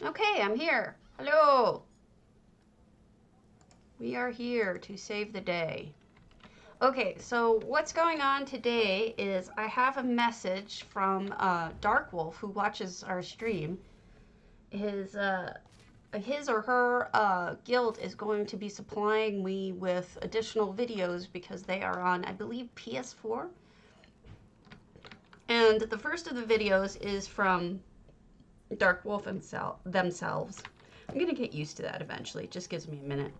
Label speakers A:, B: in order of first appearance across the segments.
A: Okay, I'm here. Hello. We are here to save the day. Okay, so what's going on today is I have a message from Dark Wolf, who watches our stream. His or her guild is going to be supplying me with additional videos because they are on, I believe, PS4. And the first of the videos is from Dark Wolf themselves. I'm going to get used to that eventually. It just gives me a minute.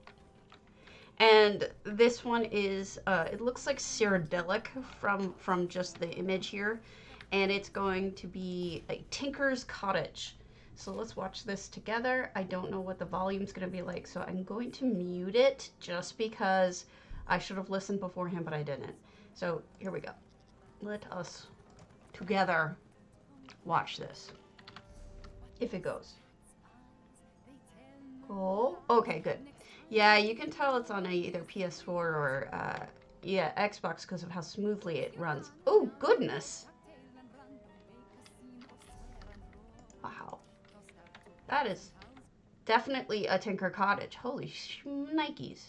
A: And this one is, it looks like cyrodiilic from just the image here. And it's going to be a tinker's cottage. So let's watch this together. I don't know what the volume's going to be like, so I'm going to mute it just because I should have listened beforehand, but I didn't. So here we go. Let us together watch this. If it goes. Oh, okay, good. Yeah, you can tell it's on either PS4 or yeah, Xbox because of how smoothly it runs. Oh, goodness. Wow. That is definitely a Tinker Cottage. Holy Nikes.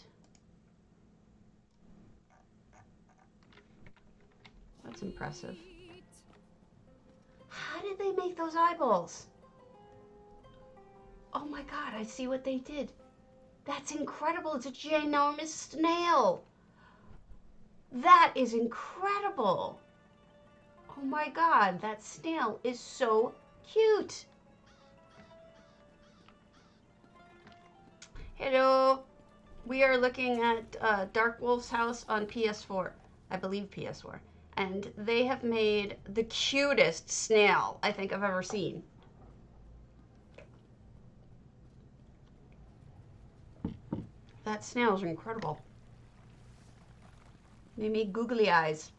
A: That's impressive. How did they make those eyeballs? Oh my god, I see what they did. That's incredible. It's a ginormous snail. That is incredible. Oh my god, that snail is so cute. Hello. We are looking at Dark Wolf's house on PS4. I believe PS4. And they have made the cutest snail I think I've ever seen. That snail is incredible. They made googly eyes.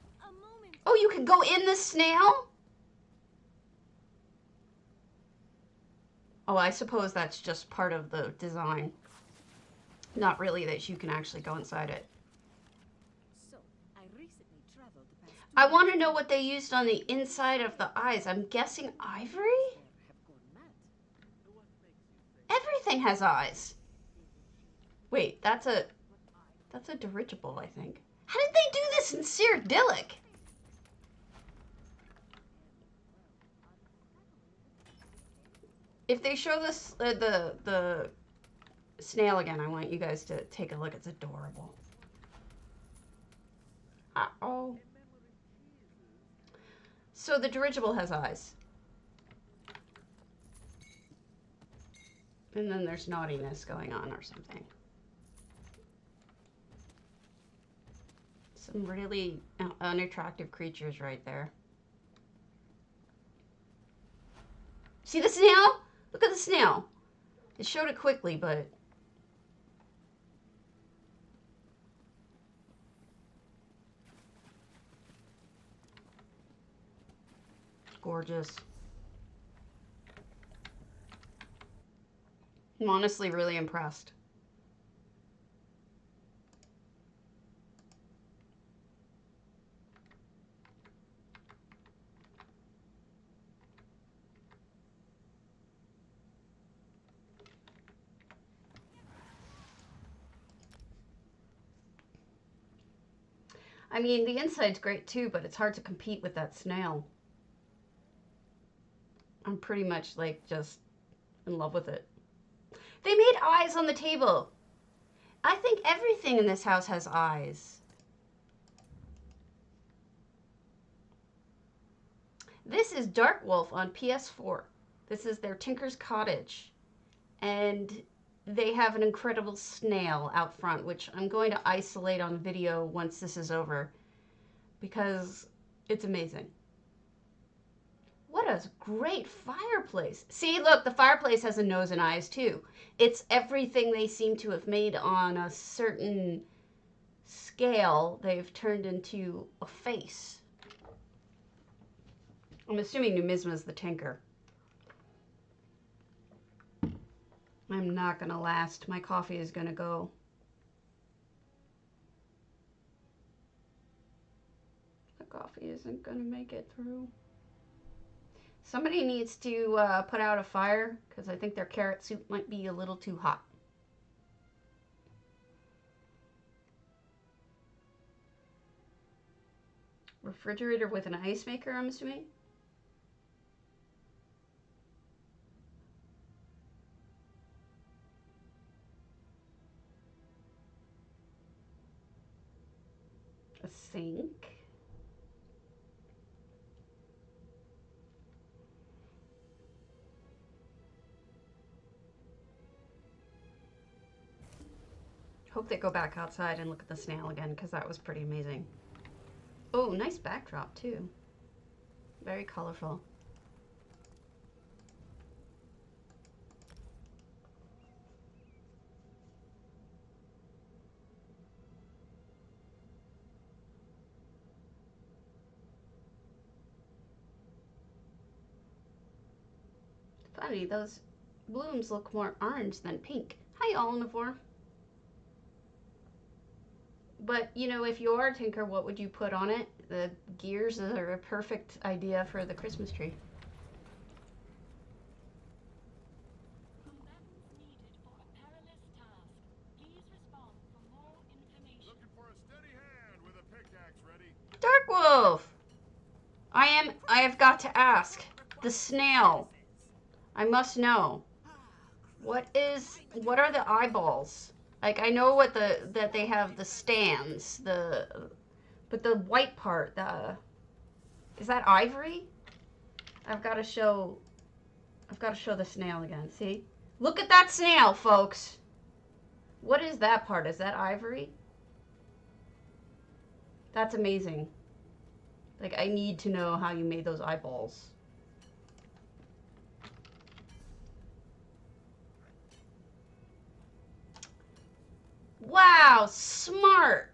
A: Oh, you can go in the snail? Oh, I suppose that's just part of the design. Not really that you can actually go inside it. I want to know what they used on the inside of the eyes. I'm guessing ivory? Everything has eyes. Wait, that's a dirigible, I think. How did they do this in cyrodiilic? If they show this the snail again, I want you guys to take a look. It's adorable. Uh-oh. So the dirigible has eyes. And then there's naughtiness going on or something. Some really unattractive creatures right there. See the snail? Look at the snail. It showed it quickly, but... gorgeous. I'm honestly really impressed. I mean, the inside's great too, but it's hard to compete with that snail. I'm pretty much like just in love with it. They made eyes on the table. I think everything in this house has eyes. This is Dark Wolf on PS4. This is their Tinker's Cottage. And they have an incredible snail out front, which I'm going to isolate on video once this is over because it's amazing. What a great fireplace. See, look, the fireplace has a nose and eyes too. It's everything they seem to have made on a certain scale, they've turned into a face. I'm assuming Numisma is the tinker. I'm not gonna last. My coffee is gonna go. The coffee isn't gonna make it through. Somebody needs to put out a fire because I think their carrot soup might be a little too hot. Refrigerator with an ice maker, I'm assuming? A sink. Hope they go back outside and look at the snail again because that was pretty amazing. Oh, nice backdrop too. Very colorful. Funny, those blooms look more orange than pink. Hi, Omnivore. But, you know, if you are a tinker, what would you put on it? The gears are a perfect idea for the Christmas tree. Dark Wolf! I have got to ask. The snail. I must know. What are the eyeballs? Like, I know that they have the stands, but the white part, is that ivory? I've got to show the snail again. See? Look at that snail, folks. What is that part? Is that ivory? That's amazing. Like, I need to know how you made those eyeballs. Wow, smart.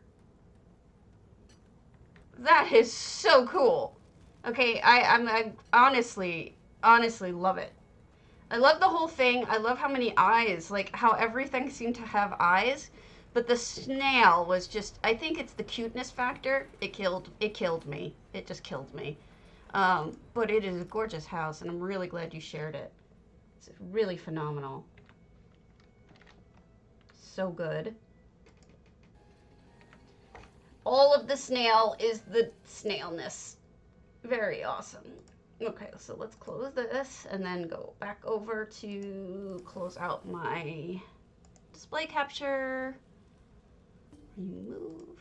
A: That is so cool. Okay, I honestly love it. I love the whole thing. I love how many eyes, like how everything seemed to have eyes. But the snail was just, I think it's the cuteness factor. It killed me. It just killed me. But it is a gorgeous house, and I'm really glad you shared it. It's really phenomenal. So good. All of the snail is the snailness. Very awesome. Okay, so let's close this and then go back over to close out my display capture. Remove.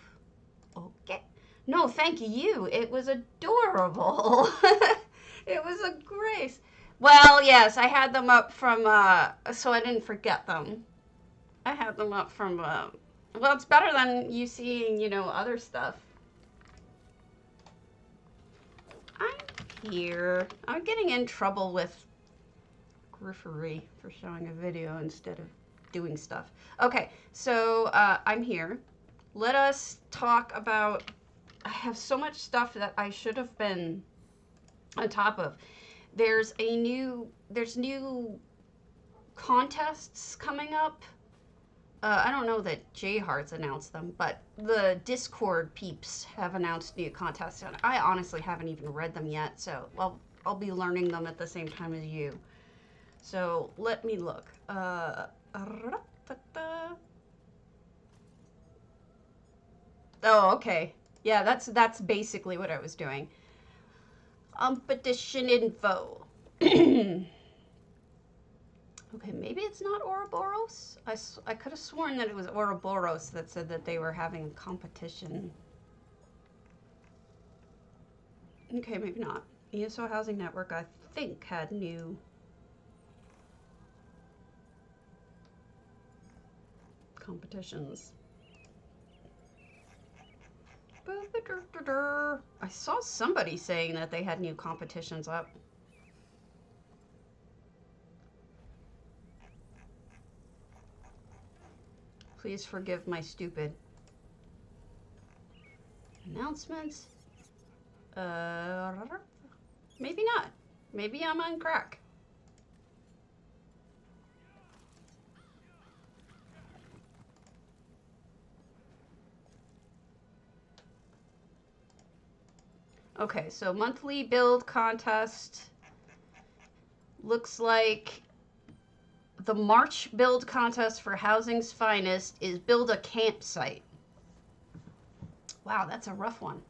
A: Okay. No, thank you. It was adorable. It was a grace. Well, yes, I had them up from, so I didn't forget them. I had them up from, well, it's better than you seeing, you know, other stuff. I'm here. I'm getting in trouble with Griffery for showing a video instead of doing stuff. Okay, so I'm here. Let us talk about, I have so much stuff that I should have been on top of. There's new contests coming up. I don't know that J Heart's announced them, but the Discord peeps have announced new contests, and I honestly haven't even read them yet, so I'll be learning them at the same time as you. So let me look. Oh, okay. Yeah, that's basically what I was doing. Competition info. Okay, maybe it's not Ouroboros. I could have sworn that it was Ouroboros that said that they were having a competition. Okay, maybe not. ESO Housing Network, I think, had new competitions. I saw somebody saying that they had new competitions up. Please forgive my stupid announcements. Maybe not. Maybe I'm on crack. Okay, so monthly build contest. looks like the March build contest for Housing's Finest is build a campsite. Wow, that's a rough one.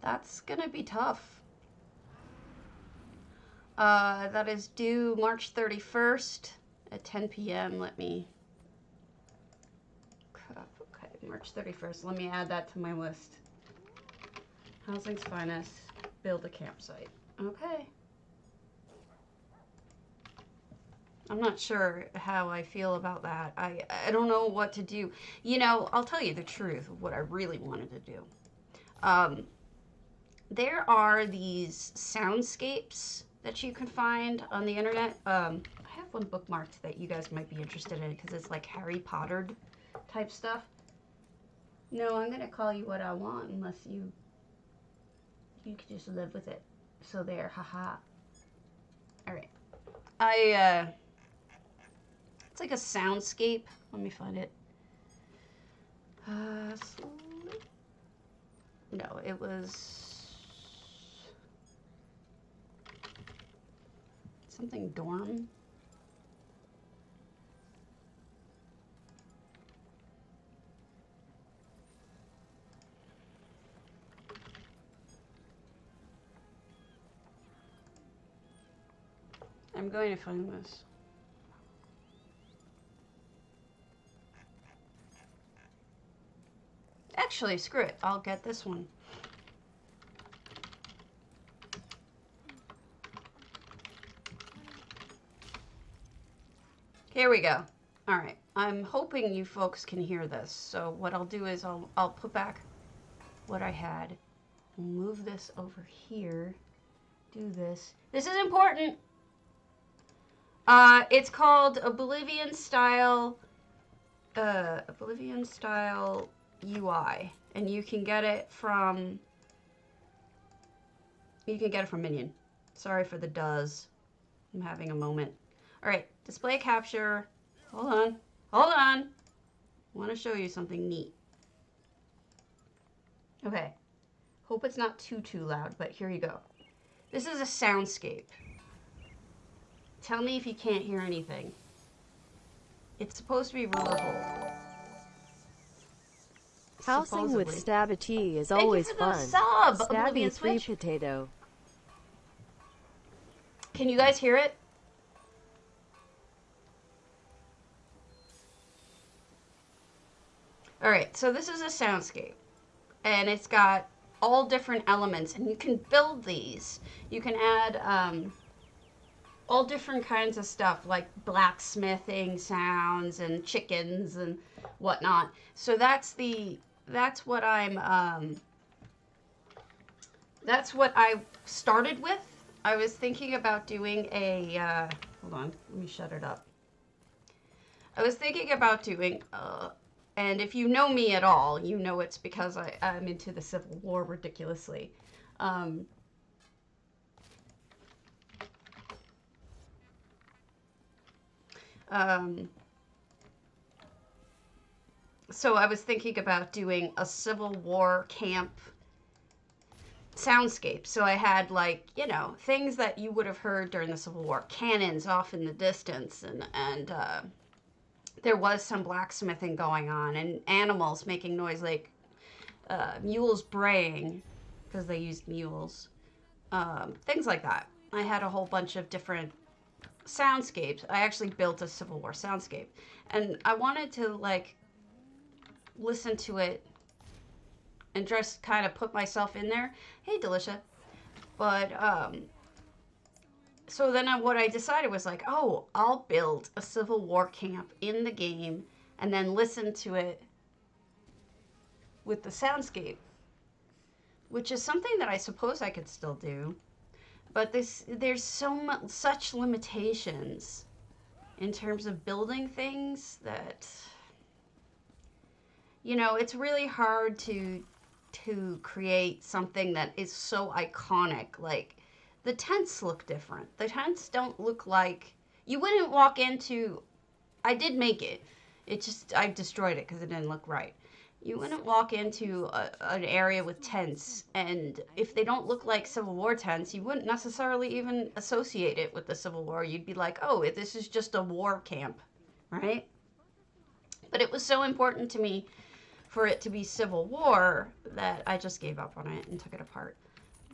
A: That's gonna be tough. That is due March 31st at 10 p.m. Let me... Okay, March 31st. Let me add that to my list. Housing's Finest, build a campsite. Okay. I'm not sure how I feel about that. I don't know what to do. You know, I'll tell you the truth of what I really wanted to do. There are these soundscapes that you can find on the internet. I have one bookmarked that you guys might be interested in because it's like Harry Potter type stuff. No, I'm going to call you what I want unless you can just live with it. So there, haha. All right. It's like a soundscape. Let me find it. No, it was something dorm. I'm going to find this. Actually, screw it. I'll get this one. Here we go. All right. I'm hoping you folks can hear this. So what I'll do is I'll put back what I had. Move this over here. Do this. This is important. It's called Oblivion Style UI, and you can get it from Minion. Sorry for the does. I'm having a moment. All right, display capture. Hold on. I want to show you something neat. Okay. Hope it's not too loud, but here you go. This is a soundscape. Tell me if you can't hear anything. It's supposed to be rural.
B: Housing with Stabby is always fun. Stabby 3 potato.
A: Can you guys hear it? All right, so this is a soundscape, and it's got all different elements, and you can build these. You can add all different kinds of stuff, like blacksmithing sounds and chickens and whatnot. So that's what I started with. I was thinking about doing a, hold on, let me shut it up. I was thinking about doing, and if you know me at all, you know it's because I'm into the Civil War ridiculously. So I was thinking about doing a Civil War camp soundscape. So I had, like, you know, things that you would have heard during the Civil War, cannons off in the distance, and there was some blacksmithing going on, and animals making noise, like mules braying because they used mules, things like that. I had a whole bunch of different soundscapes. I actually built a Civil War soundscape, and I wanted to, like, listen to it and just kind of put myself in there. Hey, Delicia. But so then what I decided was, like, oh, I'll build a Civil War camp in the game and then listen to it with the soundscape, which is something that I suppose I could still do. But there's such limitations in terms of building things that, you know, it's really hard to create something that is so iconic. Like, the tents look different. The tents don't look like, you wouldn't walk into, I did make it. It just, I destroyed it because it didn't look right. You wouldn't walk into an area with tents, and if they don't look like Civil War tents, you wouldn't necessarily even associate it with the Civil War. You'd be like, oh, this is just a war camp, right? But it was so important to me for it to be Civil War that I just gave up on it and took it apart.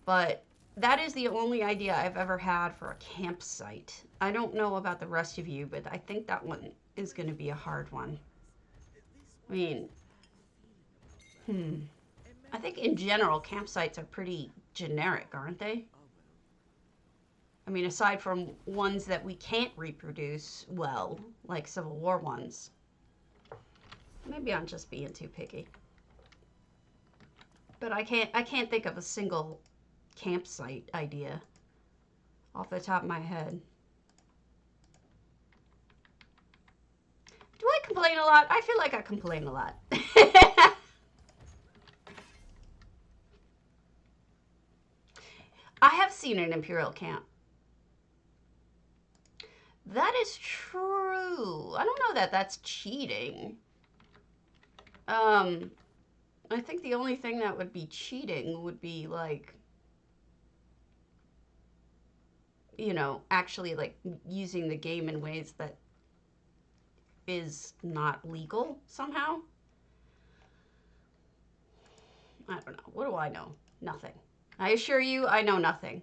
A: But that is the only idea I've ever had for a campsite. I don't know about the rest of you, but I think that one is going to be a hard one. I mean, I think in general, campsites are pretty generic, aren't they? I mean, aside from ones that we can't reproduce well, like Civil War ones. Maybe I'm just being too picky. But I can't think of a single campsite idea off the top of my head. Do I complain a lot? I feel like I complain a lot. I have seen an imperial camp. That is true. I don't know that that's cheating. I think the only thing that would be cheating would be like, you know, actually like using the game in ways that is not legal somehow. I don't know. What do I know? Nothing. I assure you, I know nothing.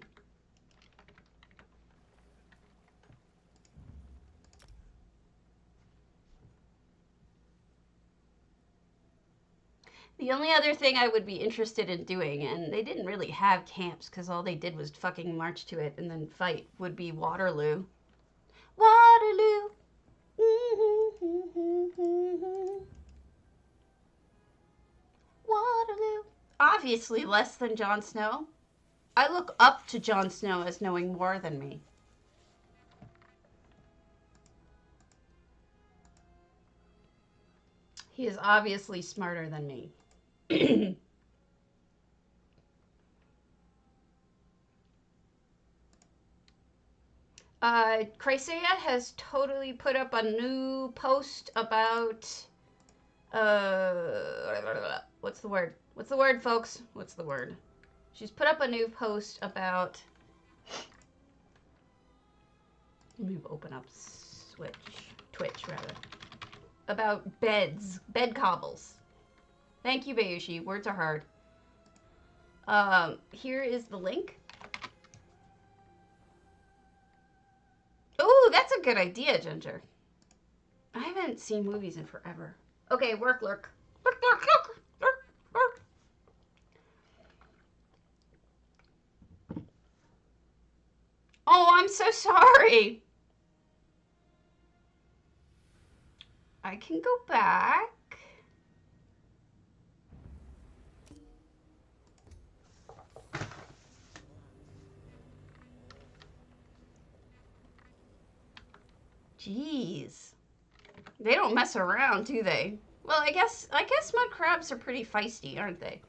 A: The only other thing I would be interested in doing, and they didn't really have camps because all they did was fucking march to it and then fight, would be Waterloo. Waterloo. Waterloo. Obviously less than Jon Snow. I look up to Jon Snow as knowing more than me. He is obviously smarter than me. Chrysaea has totally put up a new post about, what's the word? What's the word, folks? What's the word? She's put up a new post about, let me open up Twitch rather, about beds, bed cobbles. Thank you, Bayushi. Words are hard. Here is the link. Oh, that's a good idea, Ginger. I haven't seen movies in forever. Okay, work, lurk. Lurk, lurk, lurk, lurk, lurk. Oh, I'm so sorry. I can go back. Jeez. They don't mess around, do they? Well, I guess mud crabs are pretty feisty, aren't they?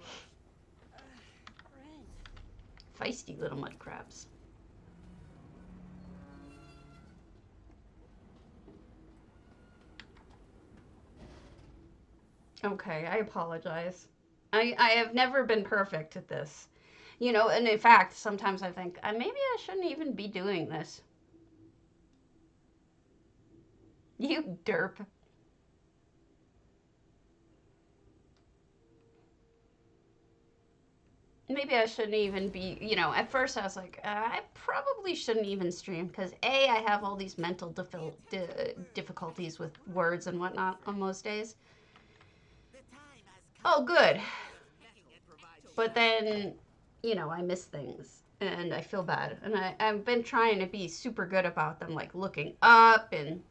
A: Feisty little mud crabs. Okay, I apologize. I have never been perfect at this. You know, and in fact, sometimes I think, maybe I shouldn't even be doing this. You derp. Maybe I shouldn't even be, you know, at first I was like, I probably shouldn't even stream because A, I have all these mental difficulties with words and whatnot on most days. Oh, good. But then, you know, I miss things and I feel bad. And I've been trying to be super good about them, like looking up, and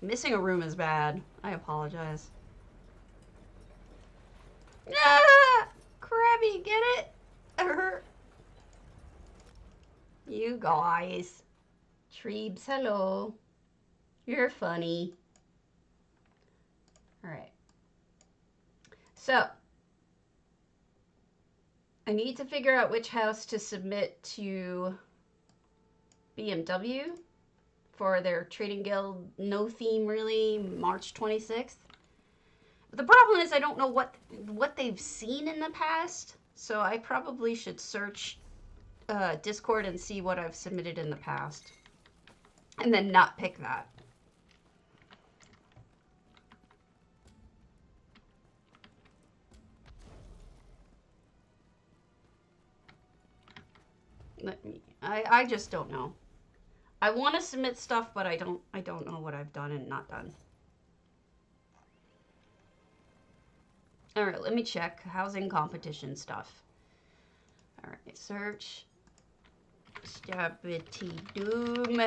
A: missing a room is bad. I apologize. Ah! Krabby, get it? You guys. Treebs, hello. You're funny. Alright. So, I need to figure out which house to submit to BMW. for their Trading Guild no theme really, March 26th. But the problem is I don't know what they've seen in the past, so I probably should search Discord and see what I've submitted in the past, and then not pick that. I just don't know. I want to submit stuff, but I don't know what I've done and not done. All right, let me check housing competition stuff. All right, search Stability Doom.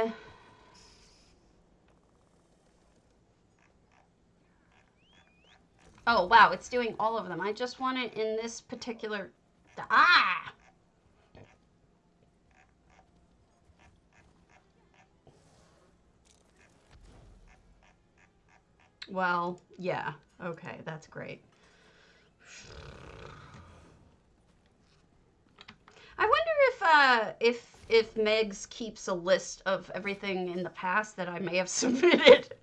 A: Oh wow, it's doing all of them. I just want it in this particular. Ah. Well, yeah. Okay, that's great. I wonder if Megs keeps a list of everything in the past that I may have submitted.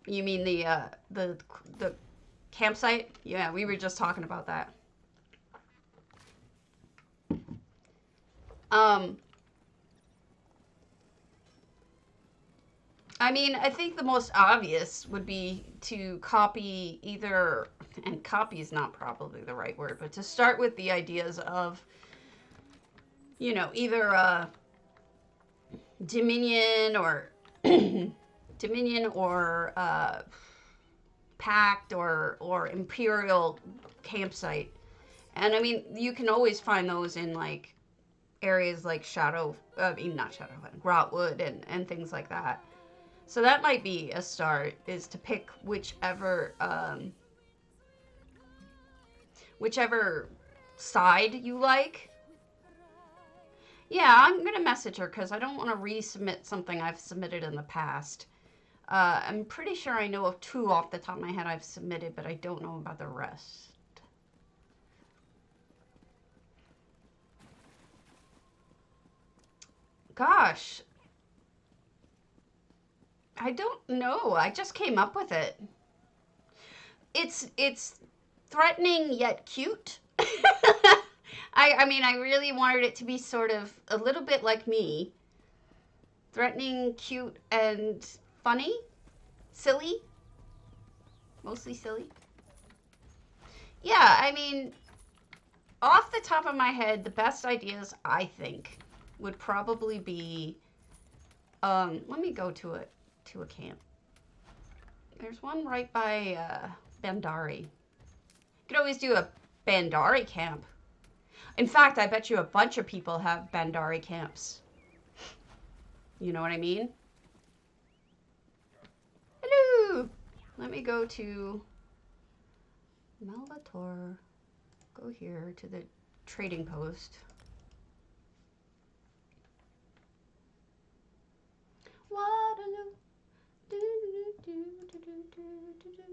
A: You mean the campsite? Yeah, we were just talking about that. I mean, I think the most obvious would be to copy either, and copy is not probably the right word, but to start with the ideas of, you know, either Dominion or Pact or Imperial campsite. And I mean, you can always find those in like areas like Grotwood and things like that. So that might be a start, is to pick whichever side you like. Yeah, I'm going to message her because I don't want to resubmit something I've submitted in the past. I'm pretty sure I know of 2 off the top of my head I've submitted, but I don't know about the rest. Gosh. I don't know. I just came up with it. It's threatening yet cute. I mean, I really wanted it to be sort of a little bit like me. Threatening, cute, and funny. Silly. Mostly silly. Yeah, I mean, off the top of my head, the best ideas, I think, would probably be, let me go to a camp. There's one right by Bandari. You could always do a Bandari camp. In fact, I bet you a bunch of people have Bandari camps. You know what I mean? Hello! Let me go to Malvator. Go here to the trading post. Waterloo. Do, do, do, do, do, do, do.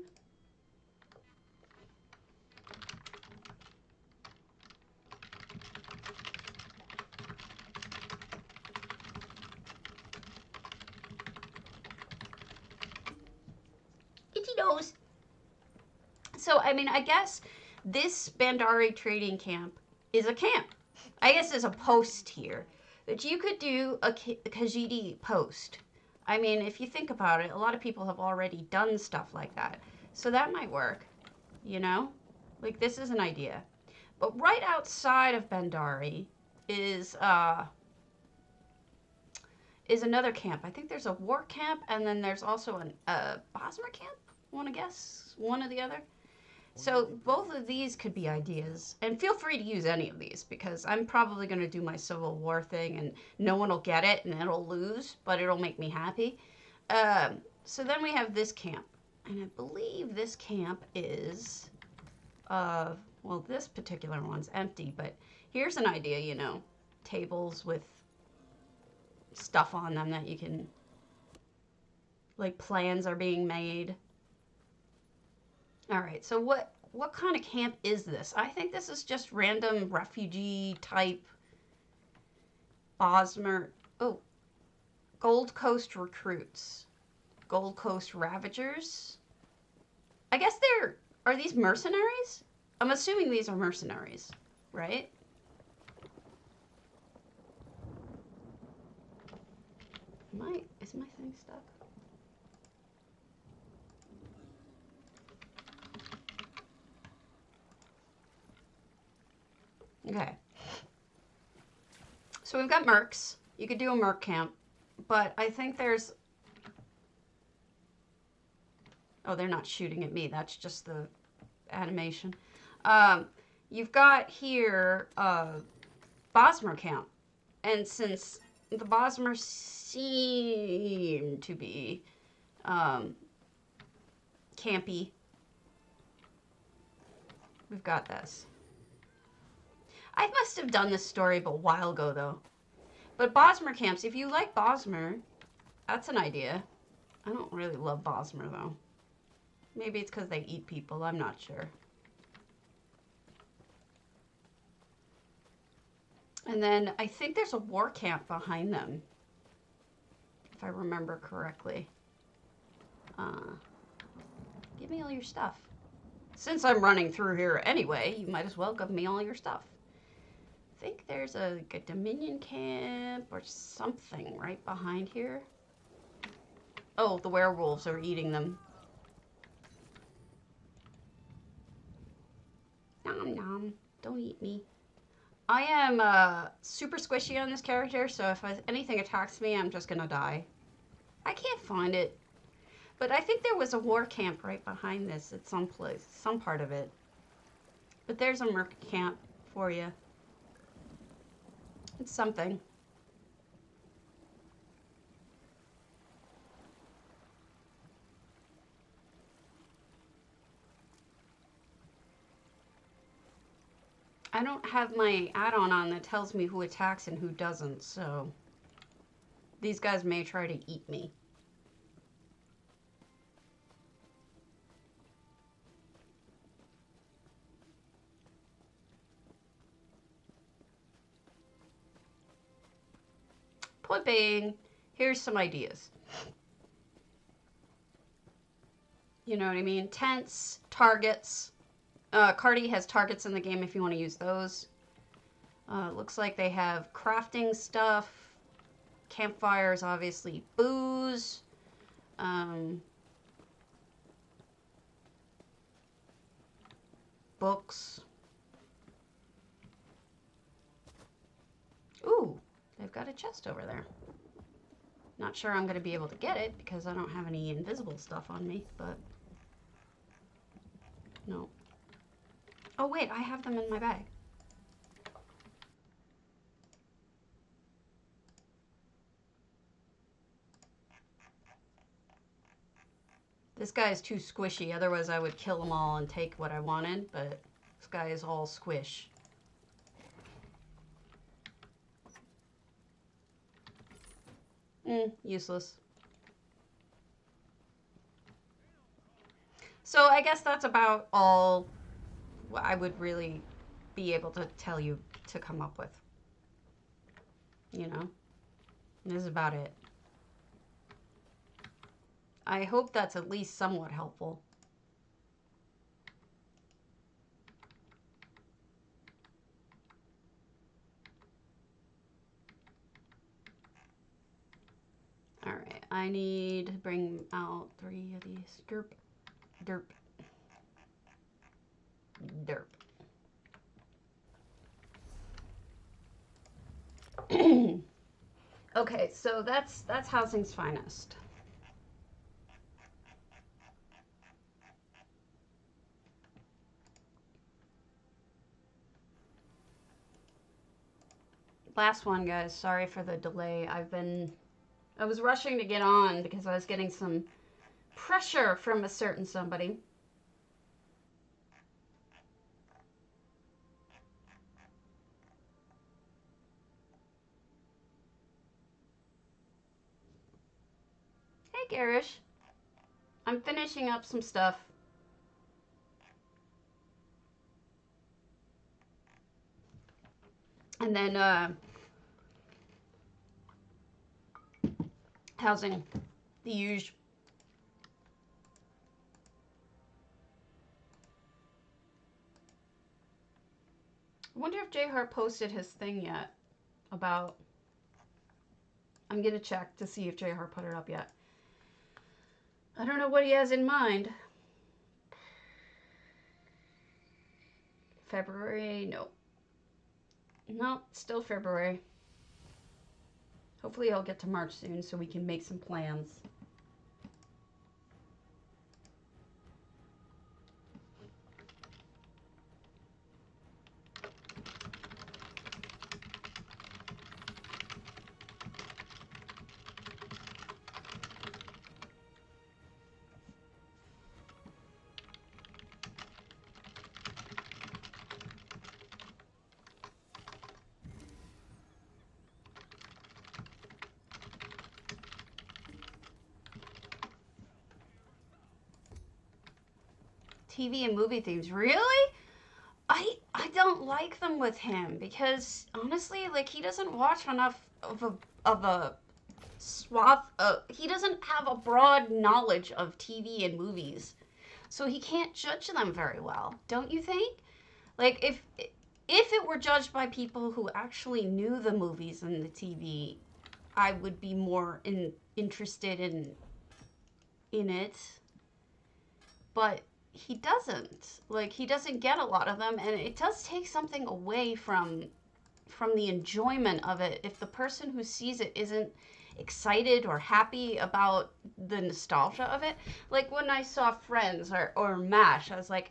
A: Itchy nose. So, I mean, I guess this Bandari trading camp is a camp. I guess there's a post here that you could do a Khajiit post. I mean, if you think about it, a lot of people have already done stuff like that. So that might work, you know? Like, this is an idea. But right outside of Bandari is another camp. I think there's a war camp, and then there's also a Bosmer camp, I want to guess, one or the other. So both of these could be ideas, and feel free to use any of these, because I'm probably going to do my Civil War thing, and no one will get it, and it'll lose, but it'll make me happy. So then we have this camp, and I believe this camp is, well, this particular one's empty, but here's an idea, you know, tables with stuff on them that you can, like, plans are being made. All right, so what what kind of camp is this? I think this is just random refugee type Bosmer. Oh, Gold Coast recruits. Gold Coast Ravagers. I guess are these mercenaries? I'm assuming these are mercenaries, right? Is my thing stuck? Okay. So we've got mercs. You could do a merc camp, but I think there's... Oh, they're not shooting at me. That's just the animation. You've got here Bosmer camp. And since the Bosmer seem to be campy, we've got this. I must have done this story but a while ago, though. But Bosmer camps, if you like Bosmer, that's an idea. I don't really love Bosmer, though. Maybe it's because they eat people. I'm not sure. And then I think there's a war camp behind them, if I remember correctly. Give me all your stuff. Since I'm running through here anyway, you might as well give me all your stuff. I think there's a Dominion camp or something right behind here. Oh, the werewolves are eating them. Nom nom. Don't eat me. I am super squishy on this character, so if anything attacks me, I'm just gonna die. I can't find it. But I think there was a war camp right behind this at some place, some part of it. But there's a merc camp for you. It's something. I don't have my add-on on that tells me who attacks and who doesn't, so these guys may try to eat me. Point being, here's some ideas. You know what I mean? Tents, targets. Cardi has targets in the game if you want to use those. Looks like they have crafting stuff. Campfires, obviously. Booze. Books. Ooh, they've got a chest over there. Not sure I'm going to be able to get it because I don't have any invisible stuff on me, but... No. Oh, wait, I have them in my bag. This guy is too squishy, otherwise I would kill them all and take what I wanted, but this guy is all squish. Useless. So I guess that's about all I would really be able to tell you to come up with. You know? This is about it. I hope that's at least somewhat helpful. Alright, I need to bring out 3 of these. Derp. Derp. Derp. Okay, so that's housing's finest. Last one, guys. Sorry for the delay. I was rushing to get on because I was getting some pressure from a certain somebody. Hey, Garish. I'm finishing up some stuff. And then housing, the usual. I wonder if J Hart posted his thing yet about. I'm going to check to see if J Hart put it up yet. I don't know what he has in mind. February? No. No, still February. Hopefully I'll get to March soon so we can make some plans. TV and movie themes, really? I don't like them with him because honestly, like he doesn't watch enough of a swath. He doesn't have a broad knowledge of TV and movies, so he can't judge them very well. Don't you think? Like if it were judged by people who actually knew the movies and the TV, I would be more interested in it. But he doesn't. Like he doesn't get a lot of them, and it does take something away from the enjoyment of it if the person who sees it isn't excited or happy about the nostalgia of it. Like when I saw Friends or MASH, I was like,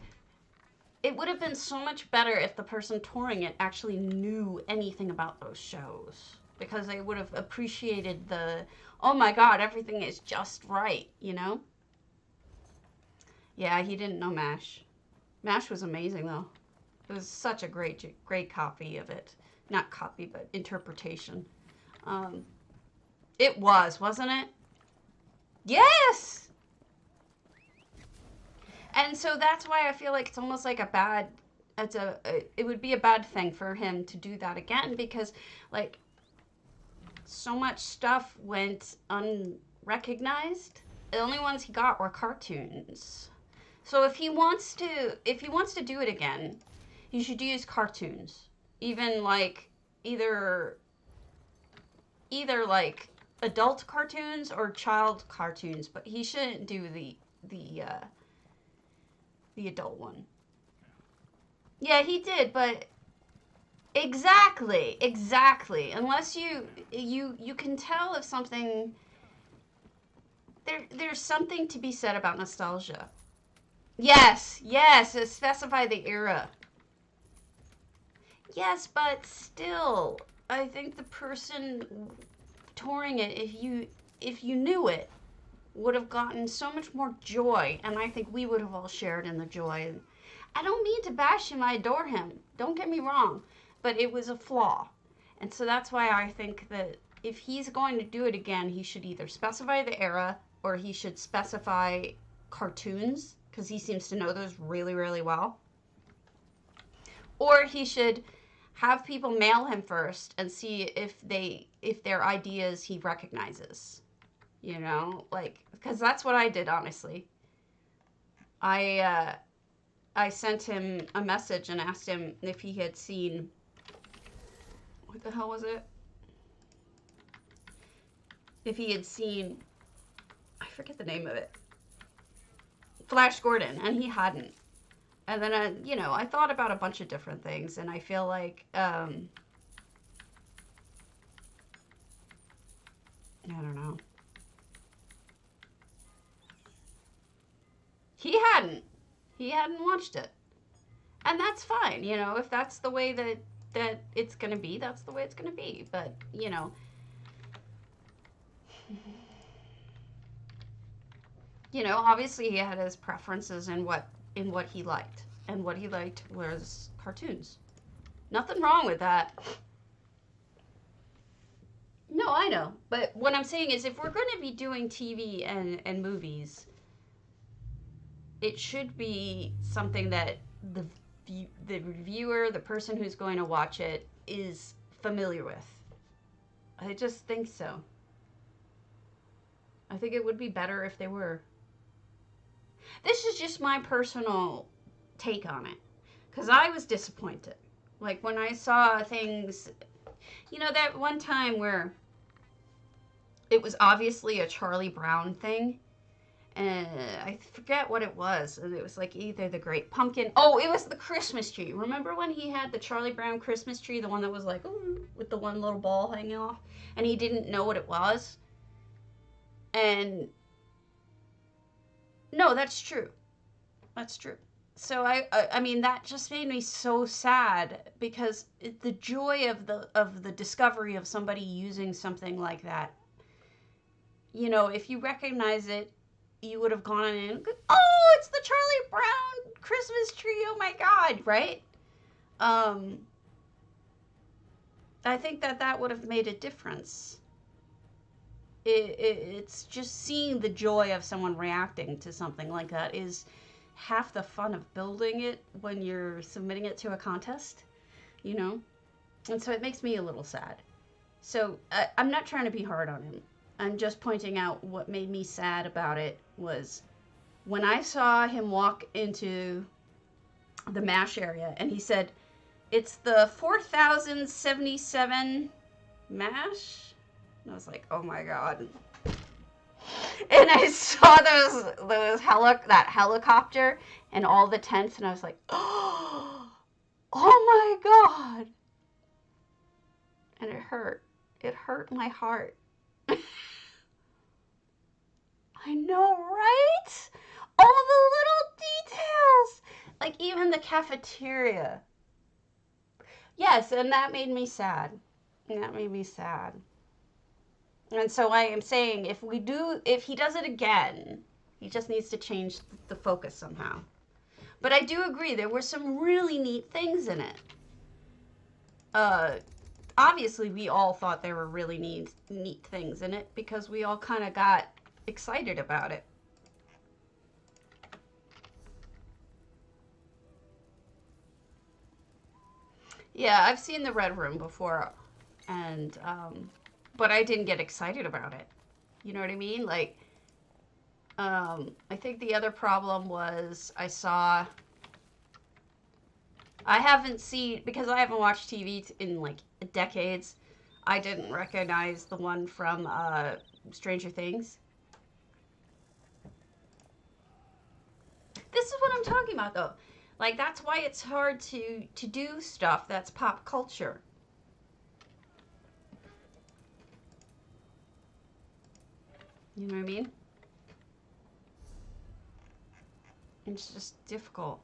A: it would have been so much better if the person touring it actually knew anything about those shows, because they would have appreciated the, oh my god, everything is just right, you know? Yeah, he didn't know MASH. MASH was amazing, though. It was such a great copy of it. Not copy, but interpretation. It was, wasn't it? Yes! And so that's why I feel like it's almost like it would be a bad thing for him to do that again, because, like, so much stuff went unrecognized. The only ones he got were cartoons. So if he wants to do it again, he should use cartoons. Even like either like adult cartoons or child cartoons, but he shouldn't do the adult one. Yeah, he did, but exactly. Unless you can tell if something there's something to be said about nostalgia. Yes, specify the era. Yes, but still, I think the person touring it, if you knew it, would have gotten so much more joy, and I think we would have all shared in the joy. I don't mean to bash him, I adore him. Don't get me wrong, but it was a flaw. And so that's why I think that if he's going to do it again, he should either specify the era or he should specify cartoons, because he seems to know those really, really well. Or he should have people mail him first and see if their ideas he recognizes. You know, like, because that's what I did, honestly. I sent him a message and asked him if he had seen, what the hell was it? If he had seen, I forget the name of it, Flash Gordon, and he hadn't. And then, I thought about a bunch of different things, and I feel like, I don't know. He hadn't watched it. And that's fine, if that's the way that it's going to be, that's the way it's going to be. But, obviously he had his preferences in what he liked. And what he liked was cartoons. Nothing wrong with that. No, I know. But what I'm saying is, if we're going to be doing TV and movies, it should be something that the viewer, the person who's going to watch it, is familiar with. I just think so. I think it would be better if they were. This is just my personal take on it. Because I was disappointed. Like when I saw things, you know, that one time where it was obviously a Charlie Brown thing. And I forget what it was. And it was like either the Great Pumpkin. Oh, it was the Christmas tree. Remember when he had the Charlie Brown Christmas tree? The one that was like, ooh, with the one little ball hanging off. And he didn't know what it was. And no, that's true. That's true. So I mean, that just made me so sad because the joy of the discovery of somebody using something like that. You know, if you recognize it, you would have gone in and, oh, it's the Charlie Brown Christmas tree. Oh my God, right? I think that would have made a difference. It's just seeing the joy of someone reacting to something like that is half the fun of building it when you're submitting it to a contest, you know? And so it makes me a little sad. So I'm not trying to be hard on him. I'm just pointing out what made me sad about it was when I saw him walk into the MASH area and he said, it's the 4077 MASH. And I was like, oh my God. And I saw that helicopter and all the tents, and I was like, oh my God. And it hurt. It hurt my heart. I know, right? All the little details. Like even the cafeteria. Yes, and that made me sad. That made me sad. And so I am saying if he does it again, he just needs to change the focus somehow. But I do agree, there were some really neat things in it. Obviously, we all thought there were really neat things in it because we all kind of got excited about it. Yeah, I've seen the Red Room before, and but I didn't get excited about it. You know what I mean? Like, I think the other problem was I haven't seen, because I haven't watched TV in like decades, I didn't recognize the one from Stranger Things. This is what I'm talking about, though. Like, that's why it's hard to do stuff that's pop culture. You know what I mean? It's just difficult.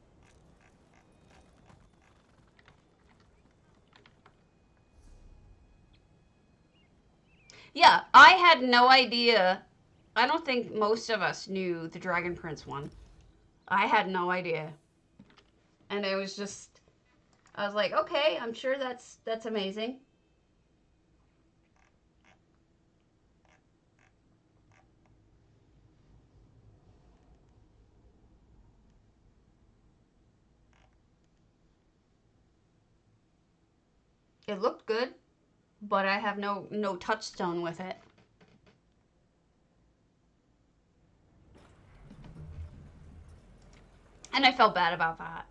A: Yeah, I had no idea. I don't think most of us knew the Dragon Prince one. I had no idea. And it was just, I was like, okay, I'm sure that's amazing. It looked good, but I have no touchstone with it. And I felt bad about that.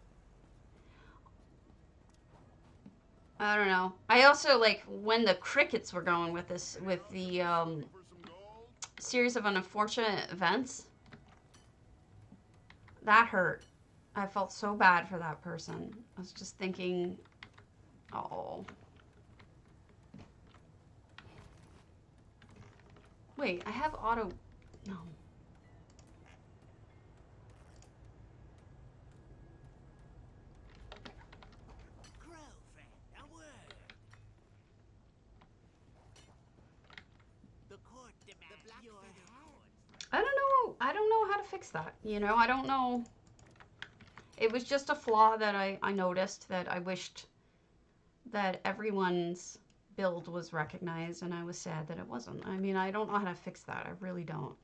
A: I don't know. I also, like, when the crickets were going with this, with the series of unfortunate events, that hurt. I felt so bad for that person. I was just thinking, oh. Wait, I have auto, no. I don't know how to fix that. You know, I don't know. It was just a flaw that I noticed that I wished that everyone's build was recognized, and I was sad that it wasn't. I mean, I don't know how to fix that. I really don't.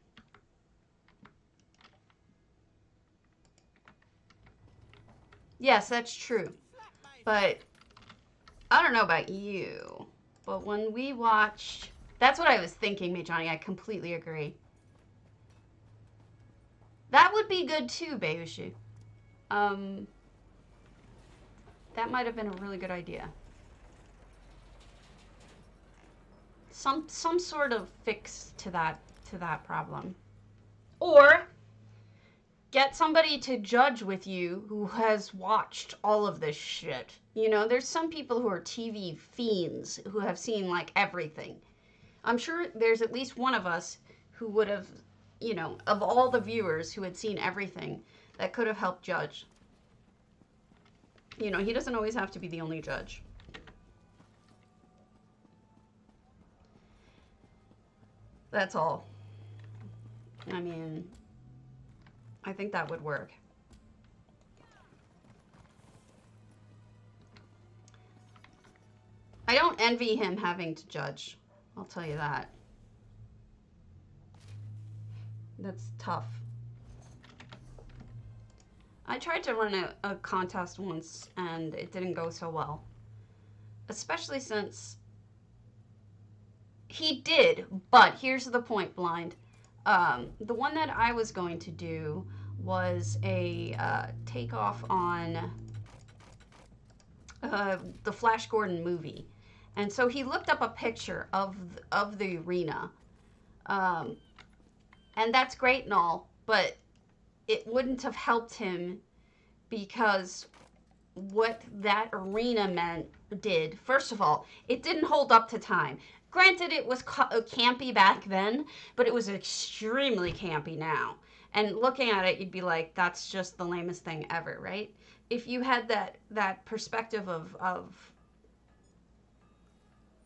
A: Yes, that's true. But I don't know about you. But when we watched... That's what I was thinking, Johnny. I completely agree. That would be good too, Bayushi. That might have been a really good idea. Some sort of fix to that problem. Or get somebody to judge with you who has watched all of this shit. You know, there's some people who are TV fiends who have seen like everything. I'm sure there's at least one of us who would have, you know, of all the viewers who had seen everything, that could have helped judge. You know, he doesn't always have to be the only judge. That's all. I mean, I think that would work. I don't envy him having to judge. I'll tell you that. That's tough. I tried to run a contest once and it didn't go so well. Especially since he did, but here's the point, Blind. The one that I was going to do was a takeoff on the Flash Gordon movie. And so he looked up a picture of the arena. And that's great and all, but it wouldn't have helped him because what that arena did, first of all, it didn't hold up to time. Granted, it was campy back then, but it was extremely campy now. And looking at it, you'd be like, that's just the lamest thing ever, right? If you had that perspective of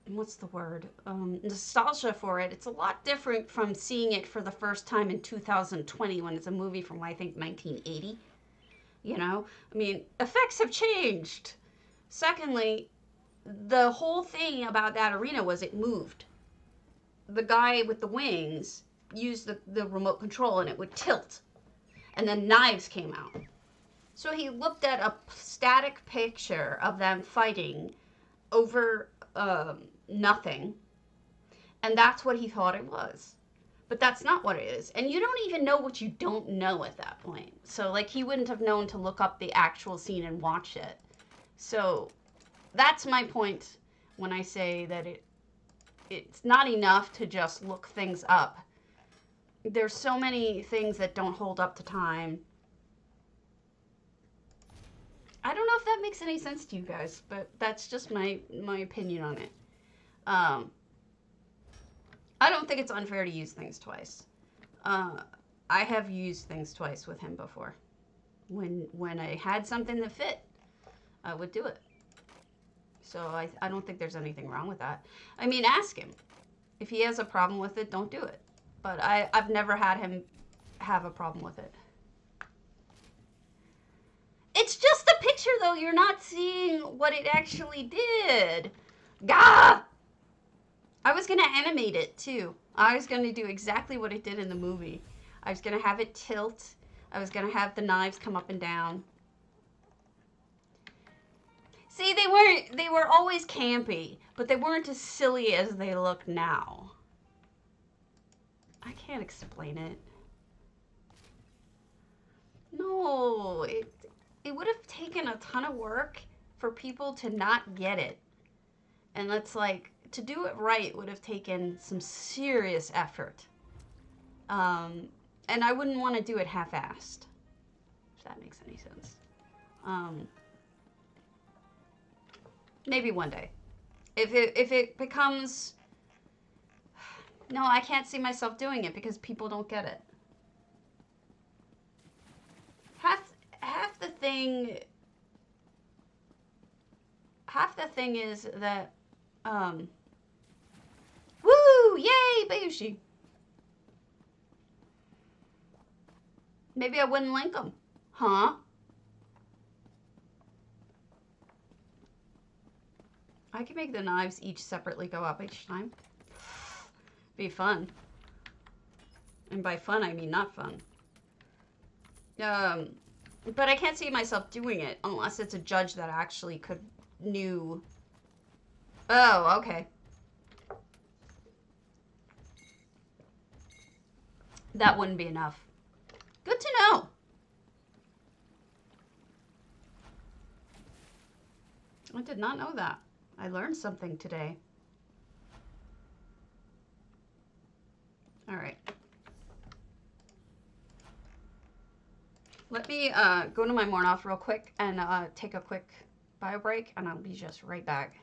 A: what's the word? Nostalgia for it, it's a lot different from seeing it for the first time in 2020 when it's a movie from, I think, 1980. You know? I mean, effects have changed. Secondly, the whole thing about that arena was it moved. The guy with the wings used the remote control and it would tilt. And then knives came out. So he looked at a static picture of them fighting over nothing. And that's what he thought it was. But that's not what it is. And you don't even know what you don't know at that point. So, like, he wouldn't have known to look up the actual scene and watch it. So that's my point when I say that it's not enough to just look things up. There's so many things that don't hold up to time. I don't know if that makes any sense to you guys, but that's just my opinion on it. I don't think it's unfair to use things twice. I have used things twice with him before. When I had something that fit, I would do it. So I don't think there's anything wrong with that. I mean, ask him. If he has a problem with it, don't do it. But I've never had him have a problem with it. It's just a picture, though. You're not seeing what it actually did. Gah! I was going to animate it, too. I was going to do exactly what it did in the movie. I was going to have it tilt. I was going to have the knives come up and down. See, they were always campy, but they weren't as silly as they look now. I can't explain it. No, it would have taken a ton of work for people to not get it. And that's like, to do it right would have taken some serious effort. And I wouldn't want to do it half-assed, if that makes any sense. Maybe one day. If it becomes... No, I can't see myself doing it because people don't get it. Half the thing is that woo! Yay, Bayushi! Maybe I wouldn't link them. Huh? I can make the knives each separately go up each time. Be fun. And by fun, I mean not fun. But I can't see myself doing it unless it's a judge that actually knew. Oh, okay. that wouldn't be enough. Good to know. I did not know that. I learned something today. All right. Let me go to my mournoth real quick and take a quick bio break, and I'll be just right back.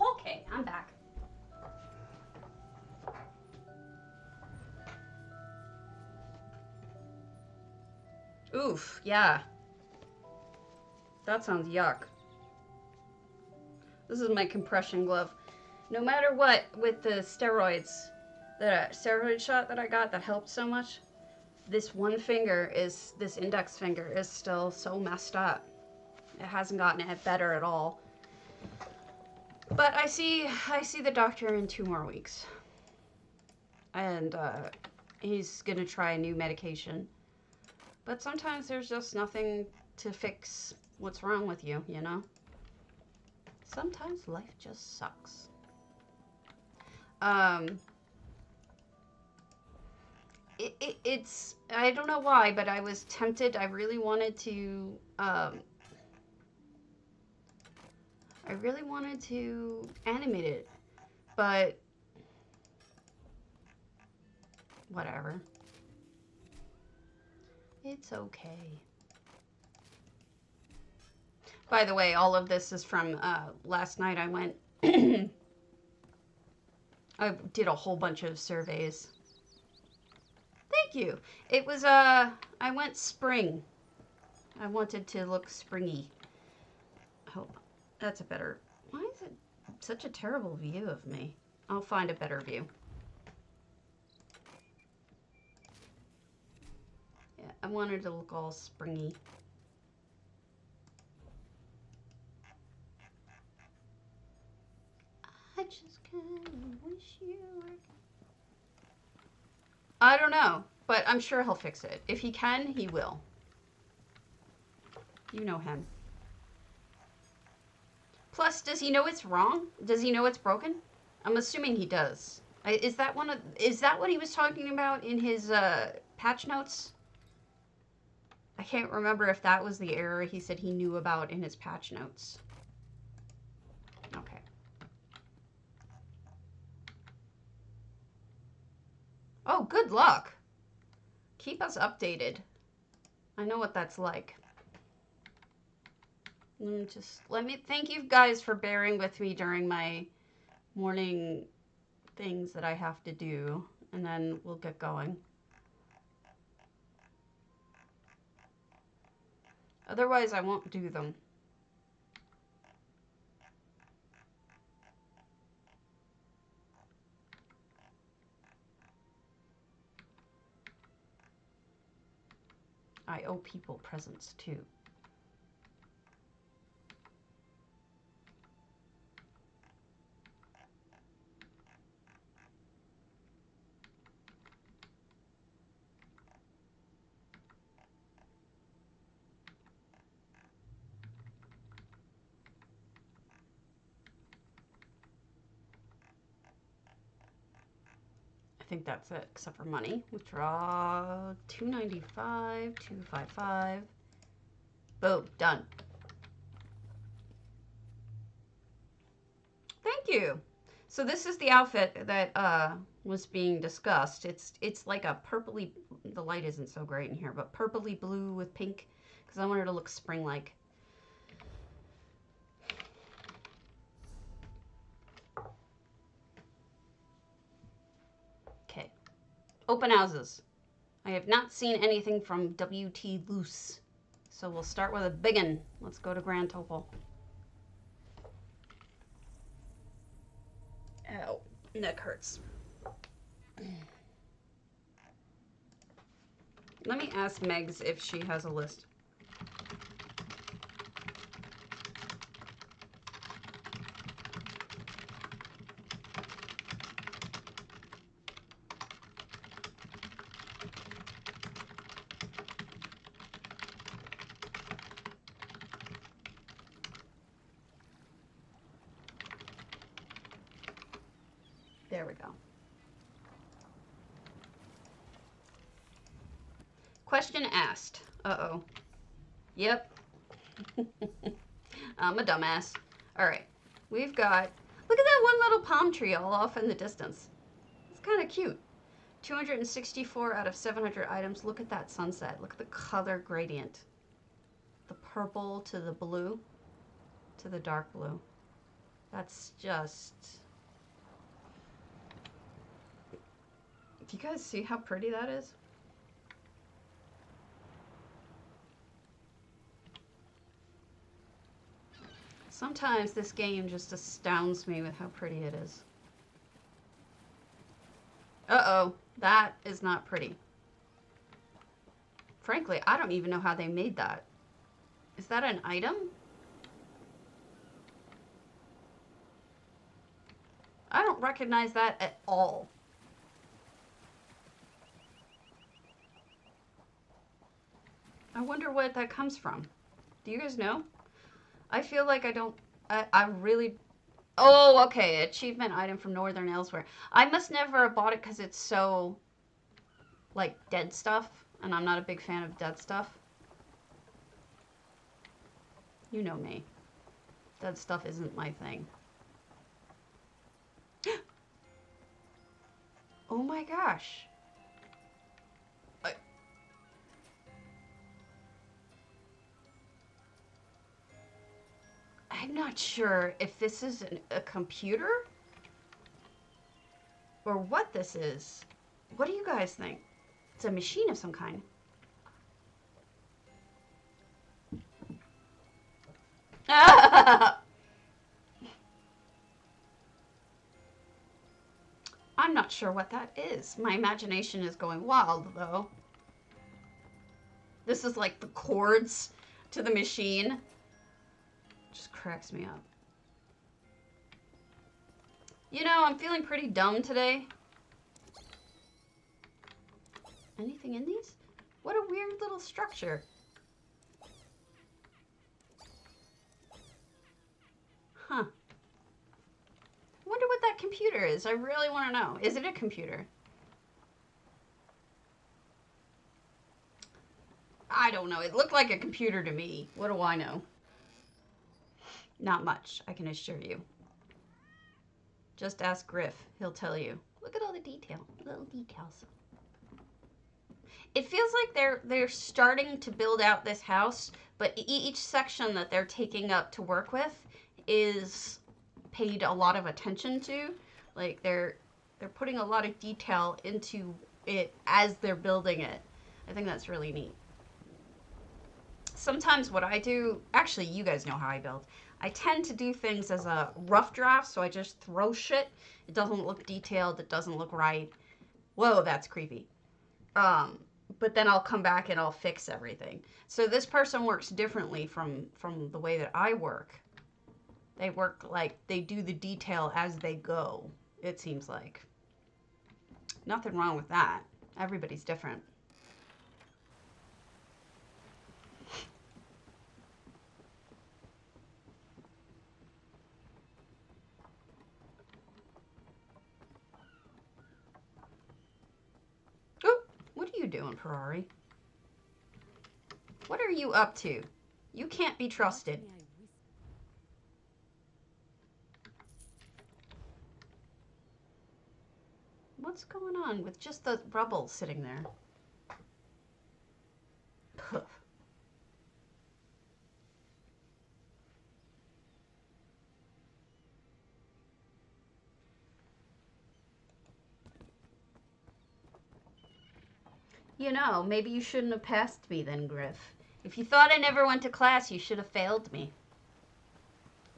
A: Okay, I'm back. Oof, yeah. That sounds yuck. This is my compression glove. No matter what, with the steroids, the steroid shot that I got that helped so much, this one finger is, this index finger is still so messed up. It hasn't gotten it better at all. But I see the doctor in 2 more weeks. And he's gonna try a new medication. But sometimes there's just nothing to fix what's wrong with you, you know? Sometimes life just sucks. It's, I don't know why, but I was tempted. I really wanted to, animate it, but whatever. It's okay. By the way, all of this is from last night. I went, I did a whole bunch of surveys. Thank you. It was, I went spring. I wanted to look springy. Oh, that's a better, why is it such a terrible view of me? I'll find a better view. Yeah, I wanted to look all springy. I just kinda wish you were. I don't know, but I'm sure he'll fix it. If he can, he will. You know him. Plus, does he know it's wrong? Does he know it's broken? I'm assuming he does. Is that what he was talking about in his patch notes? I can't remember if that was the error he said he knew about in his patch notes. Okay. Oh, good luck. Keep us updated. I know what that's like. Let me thank you guys for bearing with me during my morning things that I have to do, and then we'll get going. Otherwise, I won't do them. I owe people presents too. I think that's it, except for money. Withdraw $295, $255. Boom, done. Thank you. So this is the outfit that was being discussed. It's like a purpley, the light isn't so great in here, but purpley blue with pink, because I want her to look spring-like. Okay. Open houses. I have not seen anything from W.T. Luce. So we'll start with a big one. Let's go to Grand Topal. Ow, neck hurts. Let me ask Megs if she has a list. There we go. Question asked. Uh-oh. Yep. I'm a dumbass. All right. We've got, look at that one little palm tree all off in the distance. It's kind of cute. 264 out of 700 items. Look at that sunset. Look at the color gradient. The purple to the blue to the dark blue. That's just... Do you guys see how pretty that is? Sometimes this game just astounds me with how pretty it is. Uh-oh, that is not pretty. Frankly, I don't even know how they made that. Is that an item? I don't recognize that at all. I wonder what that comes from. Do you guys know? I feel like I don't... I really... Oh, okay. Achievement item from Northern Elsewhere. I must never have bought it because it's so... like, dead stuff. And I'm not a big fan of dead stuff. You know me. Dead stuff isn't my thing. Oh my gosh. I'm not sure if this is a computer or what this is. What do you guys think? It's a machine of some kind. I'm not sure what that is. My imagination is going wild, though. This is like the chords to the machine. Just cracks me up. You know, I'm feeling pretty dumb today. Anything in these? What a weird little structure. Huh. I wonder what that computer is. I really want to know. Is it a computer? I don't know. It looked like a computer to me. What do I know? Not much, I can assure you. Just ask Griff. He'll tell you. Look at all the detail. Little details. It feels like they're starting to build out this house, but each section that they're taking up to work with is paid a lot of attention to. Like they're putting a lot of detail into it as they're building it. I think that's really neat. Sometimes what I do, actually you guys know how I build. I tend to do things as a rough draft, so I just throw shit. It doesn't look detailed, it doesn't look right. Whoa, that's creepy. But then I'll come back and I'll fix everything. So this person works differently from the way that I work. They work like they do the detail as they go, it seems like. Nothing wrong with that. Everybody's different. doing, Ferrari? What are you up to? You can't be trusted. What's going on with just the rubble sitting there? Poof. You know, maybe you shouldn't have passed me then, Griff. If you thought I never went to class, you should have failed me.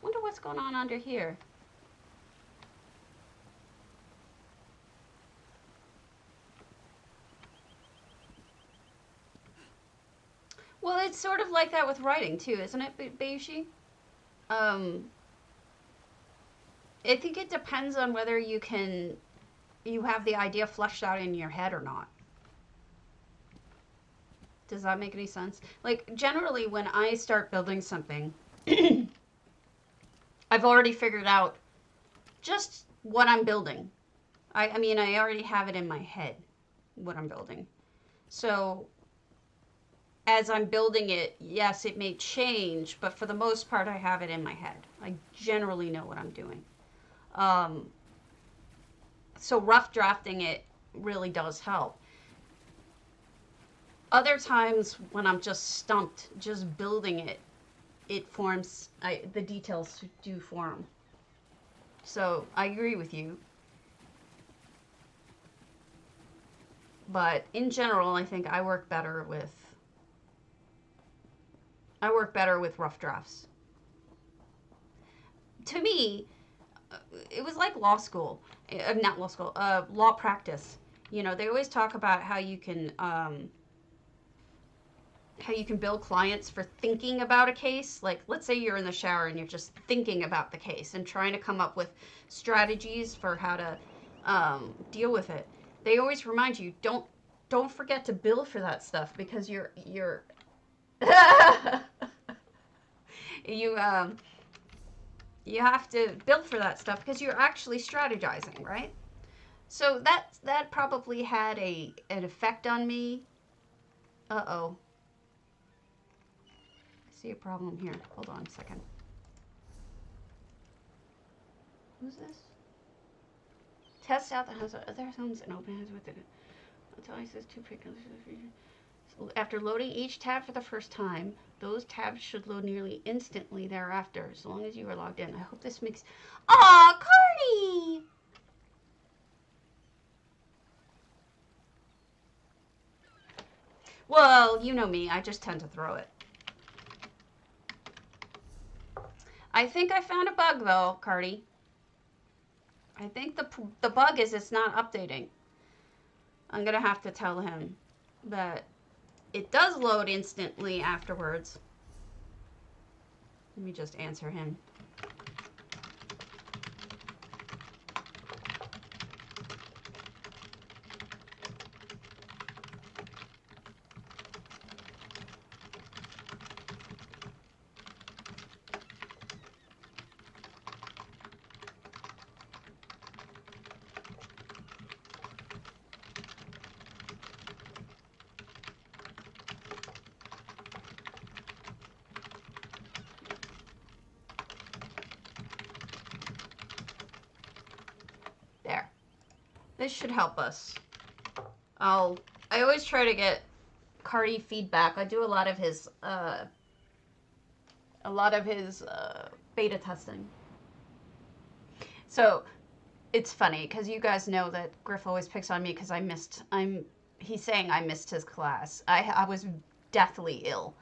A: Wonder what's going on under here. Well, it's sort of like that with writing, too, isn't it, Bayushi? I think it depends on whether you have the idea fleshed out in your head or not. Does that make any sense? Like, generally, when I start building something, I've already figured out just what I'm building. I mean, I already have it in my head, what I'm building. So, as I'm building it, yes, it may change, but for the most part, I have it in my head. I generally know what I'm doing. So rough drafting it really does help. Other times when I'm just stumped, just building it, it forms, the details do form. So I agree with you. But in general, I think I work better with rough drafts. To me, it was like law school, not law school, law practice. You know, they always talk about how you can build clients for thinking about a case. Like, let's say you're in the shower and you're just thinking about the case and trying to come up with strategies for how to deal with it. They always remind you, don't forget to bill for that stuff, because you're you have to bill for that stuff because you're actually strategizing, right? So that probably had an effect on me. Uh-oh. I see a problem here. Hold on a second. Who's this? Test out the house. Other sounds and open hands with it. Until I says two preconditions. After loading each tab for the first time, those tabs should load nearly instantly thereafter, as long as you are logged in. I hope this makes... Aw, Cardi! Well, you know me. I just tend to throw it. I think I found a bug, though, Cardi. I think the bug is it's not updating. I'm going to have to tell him that it does load instantly afterwards. Let me just answer him. There. This should help us. I always try to get Cardi feedback. I do a lot of his beta testing. So it's funny because you guys know that Griff always picks on me because he's saying I missed his class. I was deathly ill.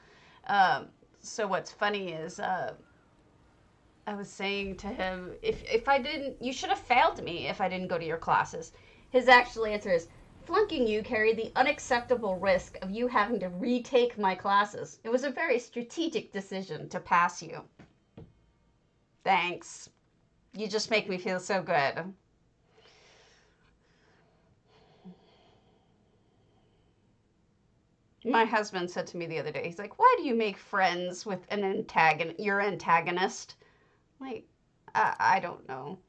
A: So what's funny is I was saying to him, if I didn't, you should have failed me if I didn't go to your classes. His actual answer is, flunking you carried the unacceptable risk of you having to retake my classes. It was a very strategic decision to pass you. Thanks. You just make me feel so good. My husband said to me the other day, he's like, why do you make friends with your antagonist? Like, I don't know.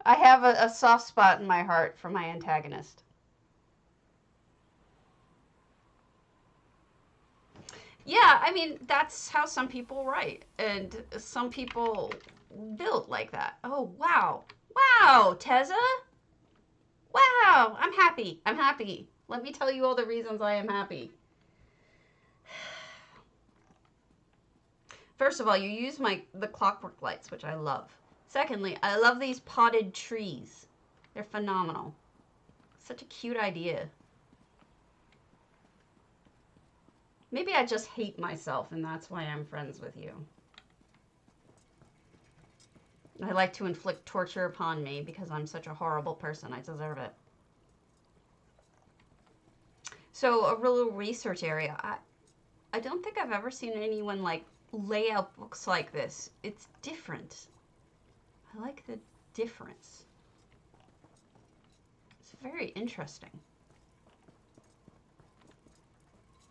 A: I have a soft spot in my heart for my antagonist. Yeah, I mean, that's how some people write. And some people build like that. Oh, wow. Wow, Teza. Wow, I'm happy. I'm happy. Let me tell you all the reasons I am happy. First of all, you use the clockwork lights, which I love. Secondly, I love these potted trees. They're phenomenal. Such a cute idea. Maybe I just hate myself, and that's why I'm friends with you. I like to inflict torture upon me because I'm such a horrible person. I deserve it. So a little research area. I don't think I've ever seen anyone like lay out books like this. It's different. I like the difference. It's very interesting.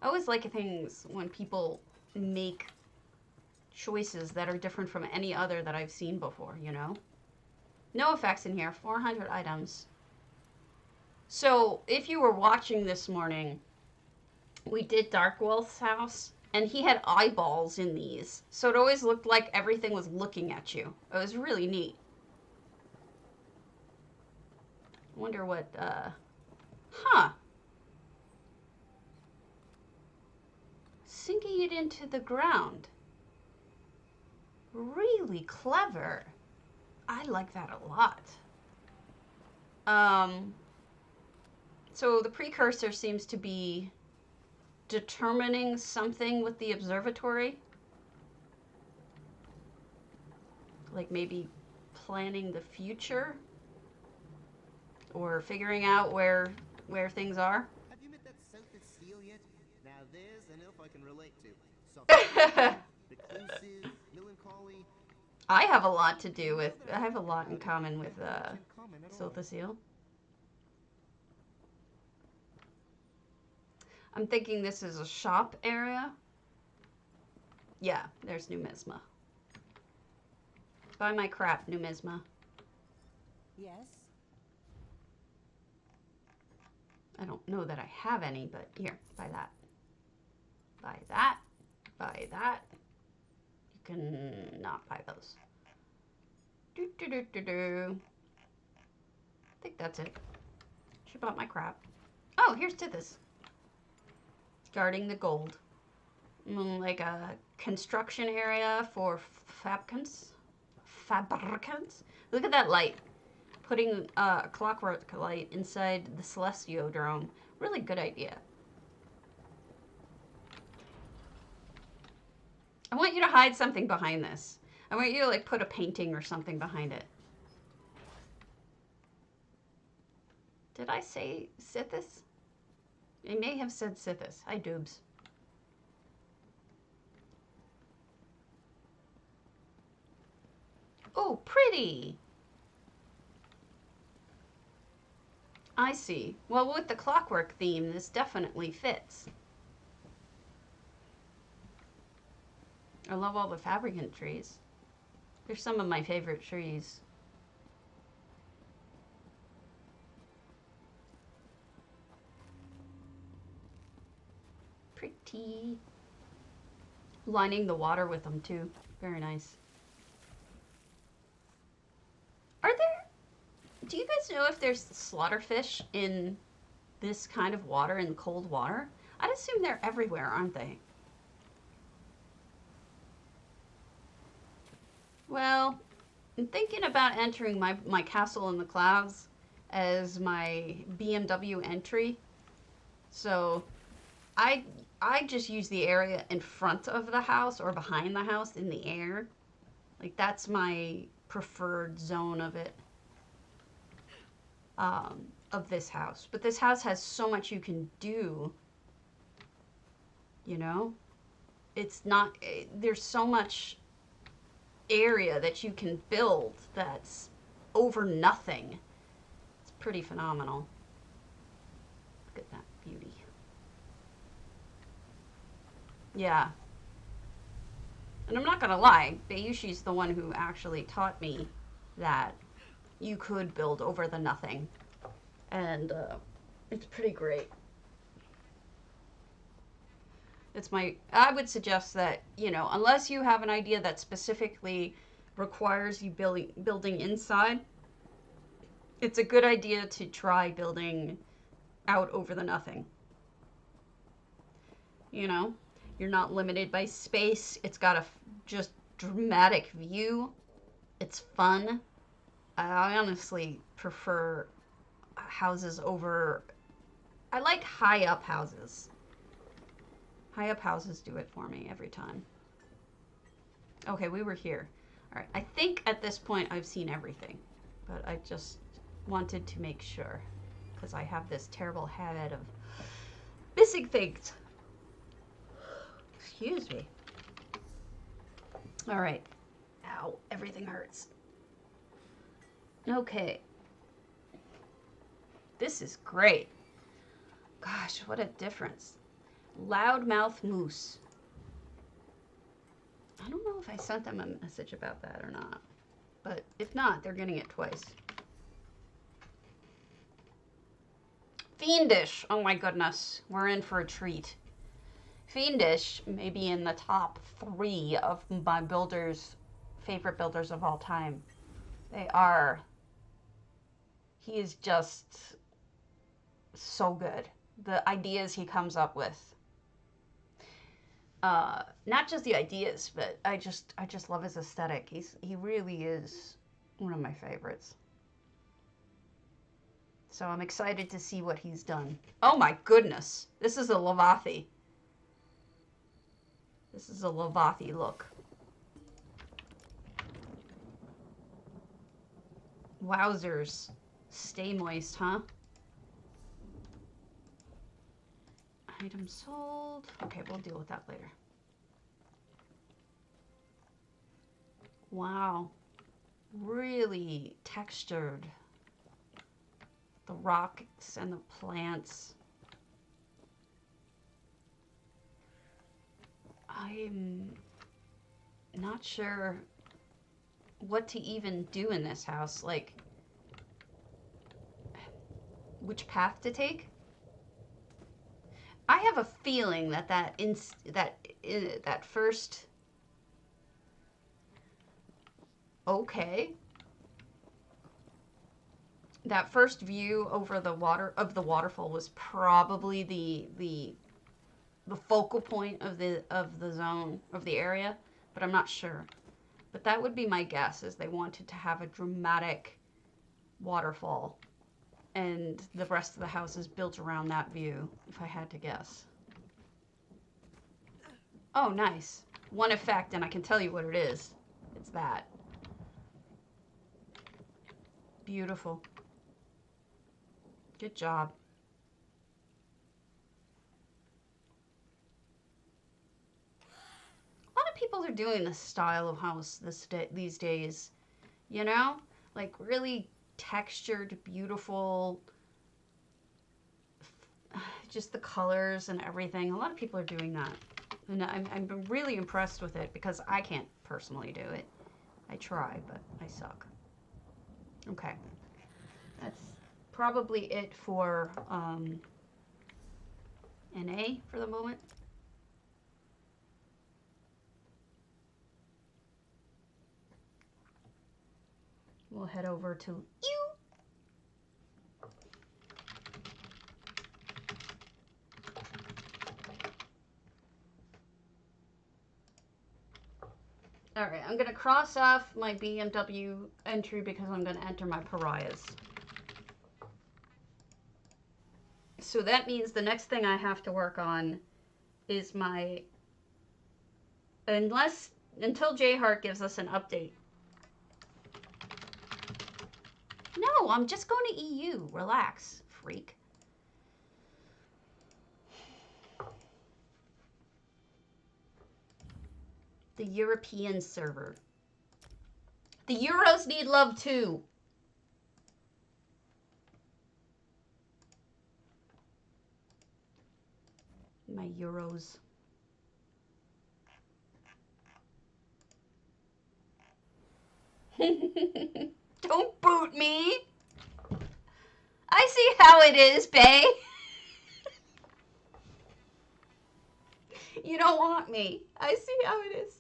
A: I always like things when people make choices that are different from any other that I've seen before, you know? No effects in here, 400 items. So if you were watching this morning, we did Dark Wolf's house, and he had eyeballs in these. So it always looked like everything was looking at you. It was really neat. I wonder what, huh. Sinking it into the ground. Really clever. I like that a lot. So the precursor seems to be determining something with the observatory. Like maybe planning the future or figuring out where things are.
C: Have you met that South seal yet? Now there's an elf I can relate to. Something reclusive, melancholy.
A: I have a lot in common with Silthasil. I'm thinking this is a shop area. Yeah, there's Numisma. Buy my crap, Numisma.
D: Yes.
A: I don't know that I have any, but here, buy that. Buy that. Buy that. You can not buy those. Do do do do do. I think that's it. She bought my crap. Oh, here's Tithis. Guarding the gold. Like a construction area for fabricants. Look at that light. Putting a clockwork light inside the Celestiodrome. Really good idea. I want you to hide something behind this. I want you to like put a painting or something behind it. Did I say Sithis? I may have said Sithis. Hi, Doobs. Oh, pretty. I see. Well, with the clockwork theme, this definitely fits. I love all the fabricant trees. They're some of my favorite trees. Pretty. Lining the water with them too. Very nice. Do you guys know if there's slaughterfish in this kind of water, in cold water? I'd assume they're everywhere, aren't they? Well, I'm thinking about entering my castle in the clouds as my BMW entry. So I just use the area in front of the house or behind the house in the air. Like that's my preferred zone of it. Of this house. But this house has so much you can do, you know? It's not, there's so much area that you can build that's over nothing. It's pretty phenomenal. Look at that beauty. Yeah. And I'm not gonna lie, Bayushi's the one who actually taught me that you could build over the nothing. And it's pretty great. I would suggest that, you know, unless you have an idea that specifically requires you building inside, it's a good idea to try building out over the nothing. You know, you're not limited by space. It's got a just dramatic view. It's fun. I honestly prefer houses over... I like high up houses. High up houses do it for me every time. Okay, we were here. All right, I think at this point I've seen everything, but I just wanted to make sure because I have this terrible habit of missing things. Excuse me. All right. Ow, everything hurts. Okay. This is great. Gosh, what a difference. Loudmouth moose. I don't know if I sent them a message about that or not, but if not, they're getting it twice. Fiendish. Oh my goodness. We're in for a treat. Fiendish may be in the top 3 of my favorite builders of all time. They are. He is just so good. The ideas he comes up with. Not just the ideas, but I just love his aesthetic. He really is one of my favorites. So I'm excited to see what he's done. Oh my goodness. This is a velothi. This is a velothi look. Wowzers. Stay moist, huh? Item sold. Okay, we'll deal with that later. Wow. Really textured. The rocks and the plants. I'm not sure what to even do in this house. Like, which path to take? I have a feeling that that first... Okay. That first view over the waterfall was probably the focal point of the zone, of the area, but I'm not sure. But that would be my guess, is they wanted to have a dramatic waterfall, and the rest of the house is built around that view, if I had to guess. Oh, nice. One effect, and I can tell you what it is. It's that. Beautiful. Good job. A lot of people are doing this style of house these days. You know? Like really textured, beautiful, just the colors and everything. A lot of people are doing that. And I'm really impressed with it because I can't personally do it. I try, but I suck. Okay. That's probably it for NA for the moment. We'll head over to you. All right, I'm going to cross off my BMW entry because I'm going to enter my pariahs. So that means the next thing I have to work on is my... Until J Hart gives us an update. No, I'm just going to EU. Relax, freak. The European server. The Euros need love too. My Euros. Don't boot me. I see how it is, bae. You don't want me. I see how it is.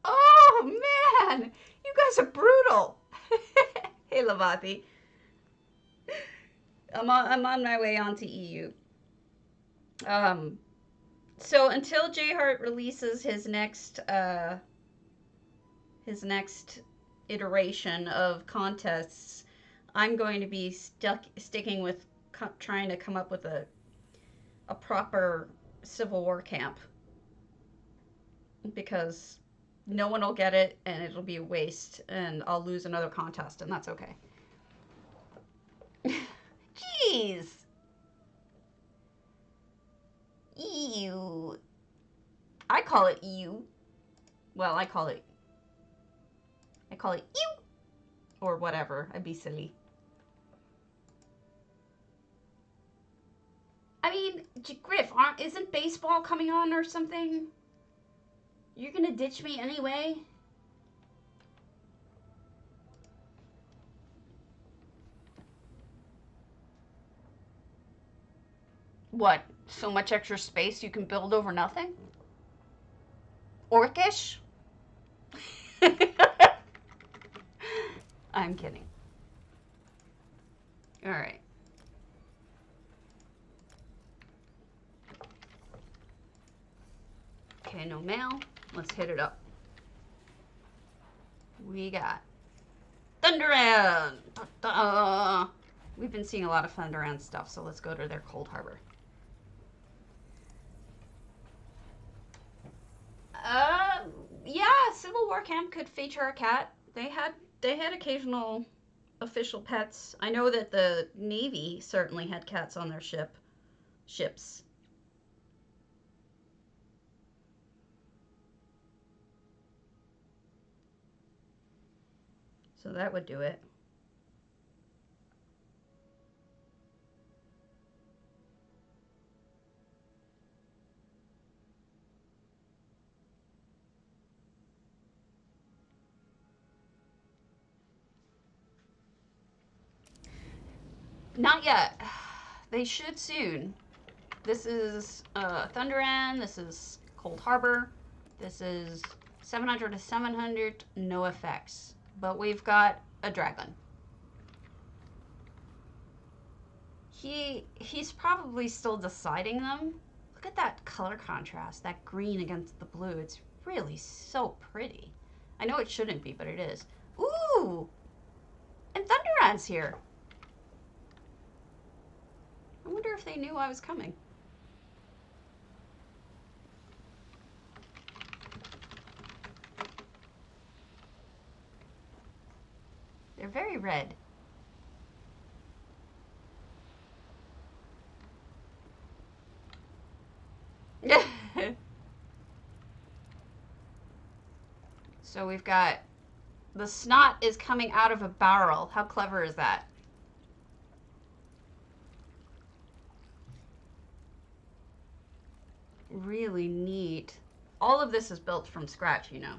A: Oh, man. You guys are brutal. Hey, Velothi. I'm on my way on to EU. So until J-Heart releases his next iteration of contests, I'm going to be sticking with trying to come up with a proper Civil War camp, because no one will get it and it'll be a waste and I'll lose another contest, and that's okay. Jeez. Ew. I call it ew. Well, I call it ew. Or whatever. I'd be silly. I mean, Griff, isn't baseball coming on or something? You're gonna ditch me anyway? What? So much extra space you can build over nothing? Orcish? I'm kidding. Alright. Okay, no mail. Let's hit it up. We got Thunderan! Da-da! We've been seeing a lot of Thunderan stuff, so let's go to their Coldharbour. Yeah, Civil War camp could feature a cat. They had occasional official pets. I know that the Navy certainly had cats on their ships. So that would do it. Not yet. They should soon. This is Thunderan. This is Coldharbour. This is 700 to 700. No effects. But we've got a dragon. He's probably still deciding them. Look at that color contrast. That green against the blue. It's really so pretty. I know it shouldn't be, but it is. Ooh! And Thunderan's here. I wonder if they knew I was coming. They're very red. So we've got the snot is coming out of a barrel. How clever is that? Really neat. All of this is built from scratch, you know.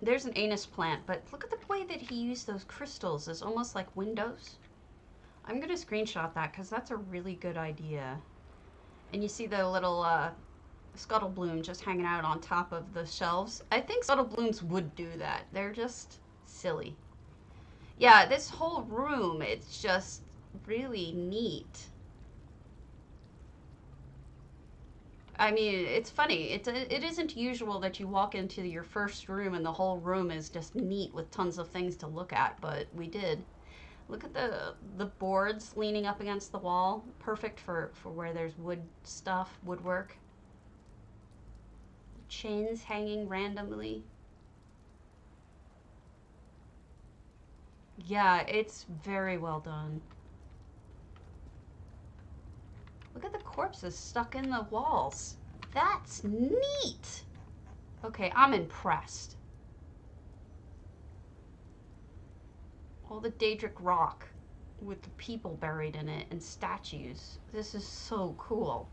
A: There's an anise plant, but look at the way that he used those crystals as almost like windows. I'm going to screenshot that because that's a really good idea. And you see the little scuttle bloom just hanging out on top of the shelves. I think scuttle blooms would do that. They're just silly. Yeah, this whole room, it's just really neat. I mean, it's funny. It isn't usual that you walk into your first room and the whole room is just neat with tons of things to look at, but we did. Look at the boards leaning up against the wall. Perfect for where there's woodwork. Chains hanging randomly. Yeah, it's very well done. Look at the corpses stuck in the walls. That's neat. Okay, I'm impressed. All the Daedric rock with the people buried in it and statues. This is so cool.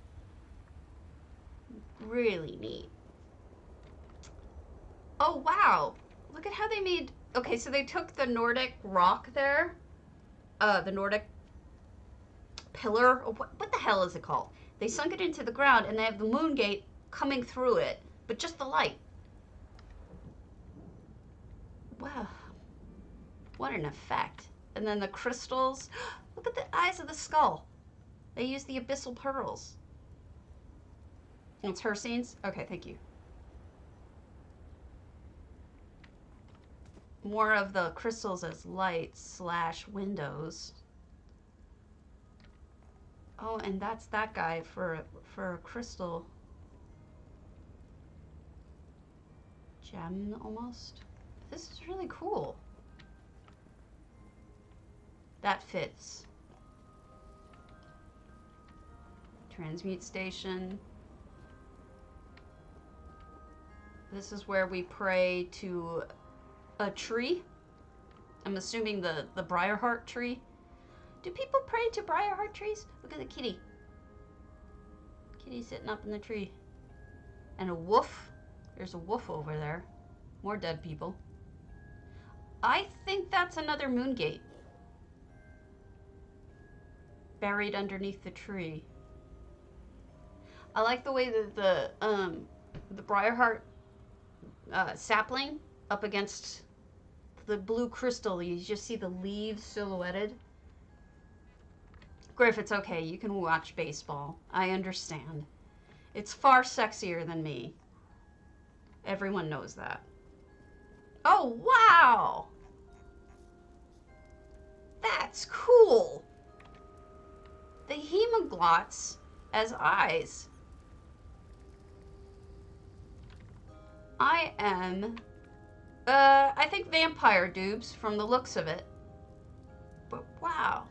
A: Really neat. Oh, wow. Look at how they made... Okay, so they took the Nordic rock there. The Nordic pillar. Or what the hell is it called? They sunk it into the ground, and they have the moon gate coming through it, but just the light. Wow. What an effect. And then the crystals. Look at the eyes of the skull. They use the abyssal pearls. It's her scenes? Okay, thank you. More of the crystals as lights / windows. Oh, and that's that guy for a crystal gem almost. This is really cool. That fits. Transmute station. This is where we pray to a tree. I'm assuming the Briarheart tree. Do people pray to Briarheart trees? Look at the kitty. Kitty sitting up in the tree. And a wolf. There's a wolf over there. More dead people. I think that's another moon gate. Buried underneath the tree. I like the way that the Briarheart sapling up against the blue crystal. You just see the leaves silhouetted. Griff, it's okay. You can watch baseball. I understand. It's far sexier than me. Everyone knows that. Oh, wow! That's cool! The hemoglots as eyes. I am, I think vampire dupes from the looks of it. But wow,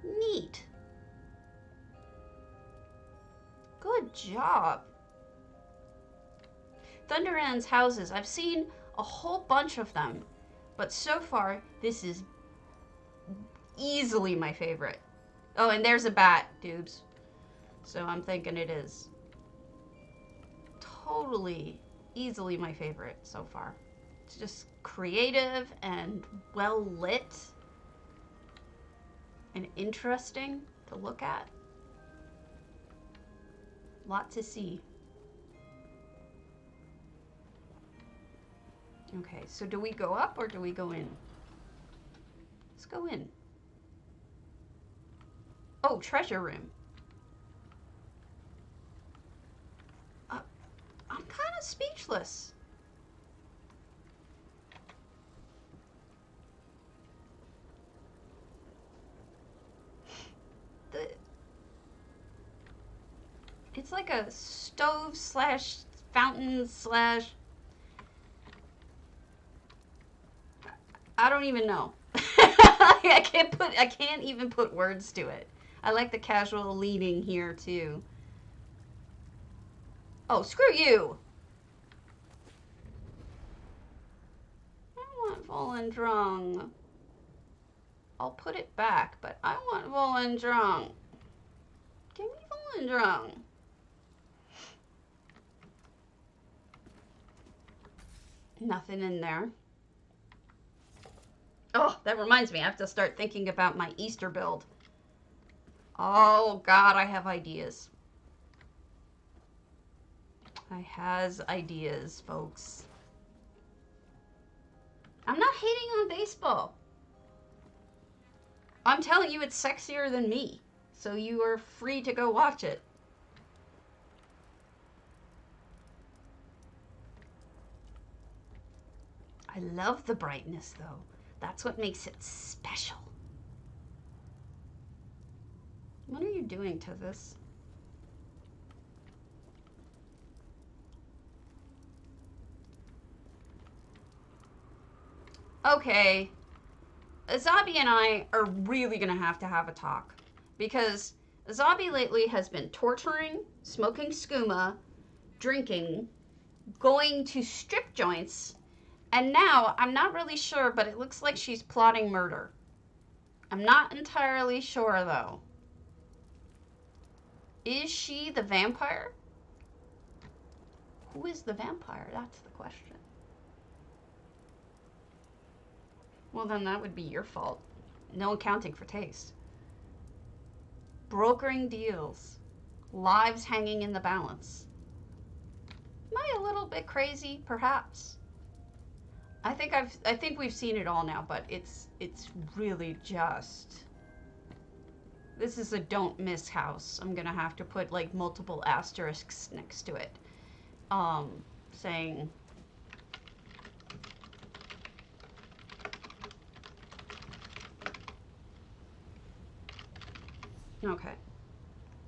A: neat. Good job. Thunder Ann's houses, I've seen a whole bunch of them, but so far this is easily my favorite. Oh, and there's a bat, dubes. So I'm thinking it is. Totally, easily my favorite so far. It's just creative and well lit and interesting to look at. Lot to see. Okay, so do we go up or do we go in? Let's go in. Oh, treasure room. I'm kind of speechless. It's like a stove / fountain / I don't even know. I can't even put words to it. I like the casual leaning here too. Oh, screw you! I want Volendrung. I'll put it back, but I want Volendrung. Give me Volendrung. Nothing in there. Oh, that reminds me. I have to start thinking about my Easter build. Oh, God, I have ideas. I has ideas, folks. I'm not hating on baseball. I'm telling you it's sexier than me. So you are free to go watch it. I love the brightness, though. That's what makes it special. What are you doing to this? Okay. Azabi and I are really going to have a talk. Because Azabi lately has been torturing, smoking skooma, drinking, going to strip joints, and now I'm not really sure, but it looks like she's plotting murder. I'm not entirely sure, though. Is she the vampire? Who is the vampire? That's the question. Well, then that would be your fault. No accounting for taste. Brokering deals. Lives hanging in the balance. Am I a little bit crazy? Perhaps. I think we've seen it all now, but it's really just... This is a don't miss house. I'm gonna have to put like multiple asterisks next to it. Saying... Okay.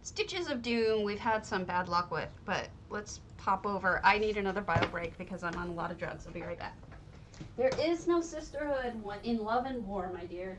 A: Stitches of Doom we've had some bad luck with, but let's pop over. I need another bio break because I'm on a lot of drugs. I'll be right back. There is no sisterhood in love and war, my dear.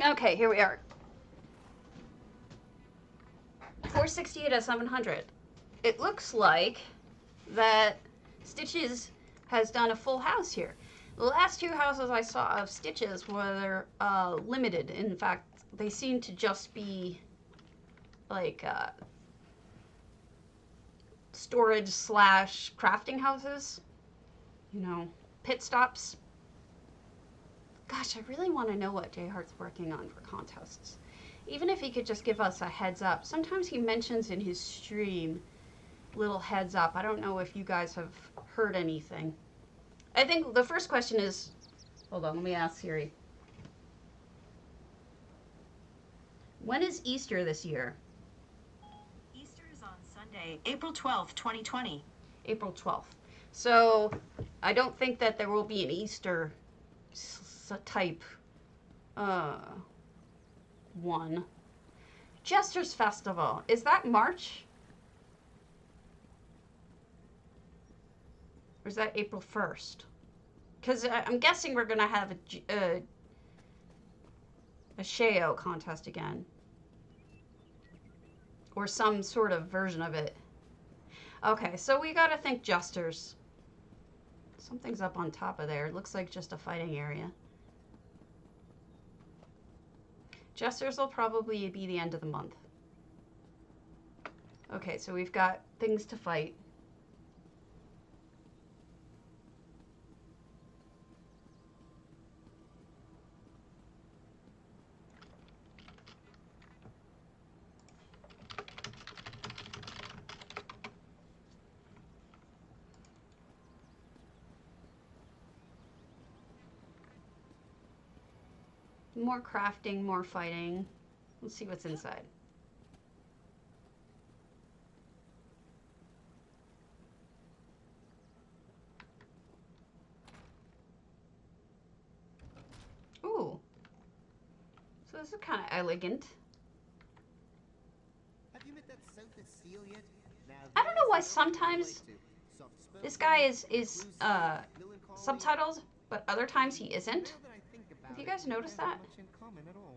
A: Okay, here we are. 468 at 700. It looks like that Stitches has done a full house here. The last two houses I saw of Stitches were limited. In fact, they seem to just be like storage / crafting houses. You know, pit stops. Gosh, I really want to know what J Hart's working on for contests. Even if he could just give us a heads up. Sometimes he mentions in his stream little heads up. I don't know if you guys have heard anything. I think the first question is, hold on, let me ask Siri. When is Easter this year?
E: Easter is on Sunday, April 12th, 2020.
A: April 12th. So I don't think that there will be an Easter type one. Jester's Festival. Is that March? Or is that April 1st? Because I'm guessing we're going to have a Sheo contest again. Or some sort of version of it. Okay, so we got to think Jesters. Something's up on top of there. It looks like just a fighting area. Jesters will probably be the end of the month. Okay, so we've got things to fight. More crafting, more fighting. Let's see what's inside. Ooh. So this is kind of elegant.
C: Have you met that Sophie Seal yet? Now
A: I don't know why sometimes this guy is subtitled, but other times he isn't. Have you guys noticed that?
C: Much in common at all.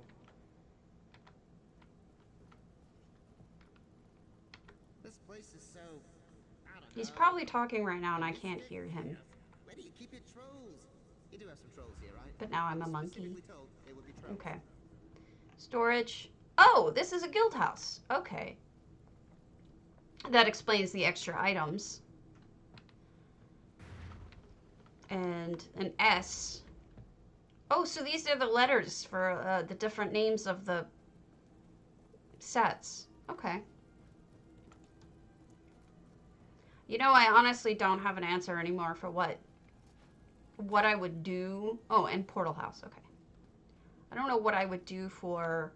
C: This place is so, I don't know.
A: He's probably talking right now and I can't hear him.
C: Where do you keep your trolls? You do have some trolls here, right?
A: But now I'm a monkey.
C: Specifically told they would be trolls.
A: Okay. Storage. Oh, this is a guild house. Okay. That explains the extra items. And an S. Oh, so these are the letters for the different names of the sets. Okay. You know, I honestly don't have an answer anymore for what I would do. Oh, and portal house. Okay. I don't know what I would do for...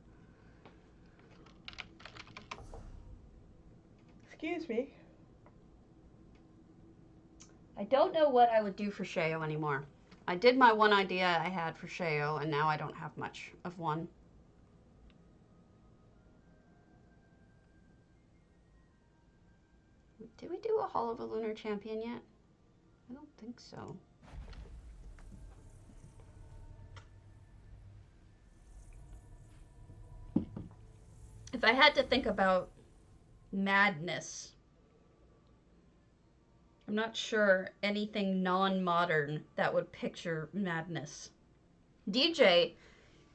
A: Excuse me. I don't know what I would do for Sheo anymore. I did my one idea I had for Sheo, and now I don't have much of one. Did we do a Hall of a Lunar Champion yet? I don't think so. If I had to think about madness, I'm not sure anything non-modern that would picture madness. DJ,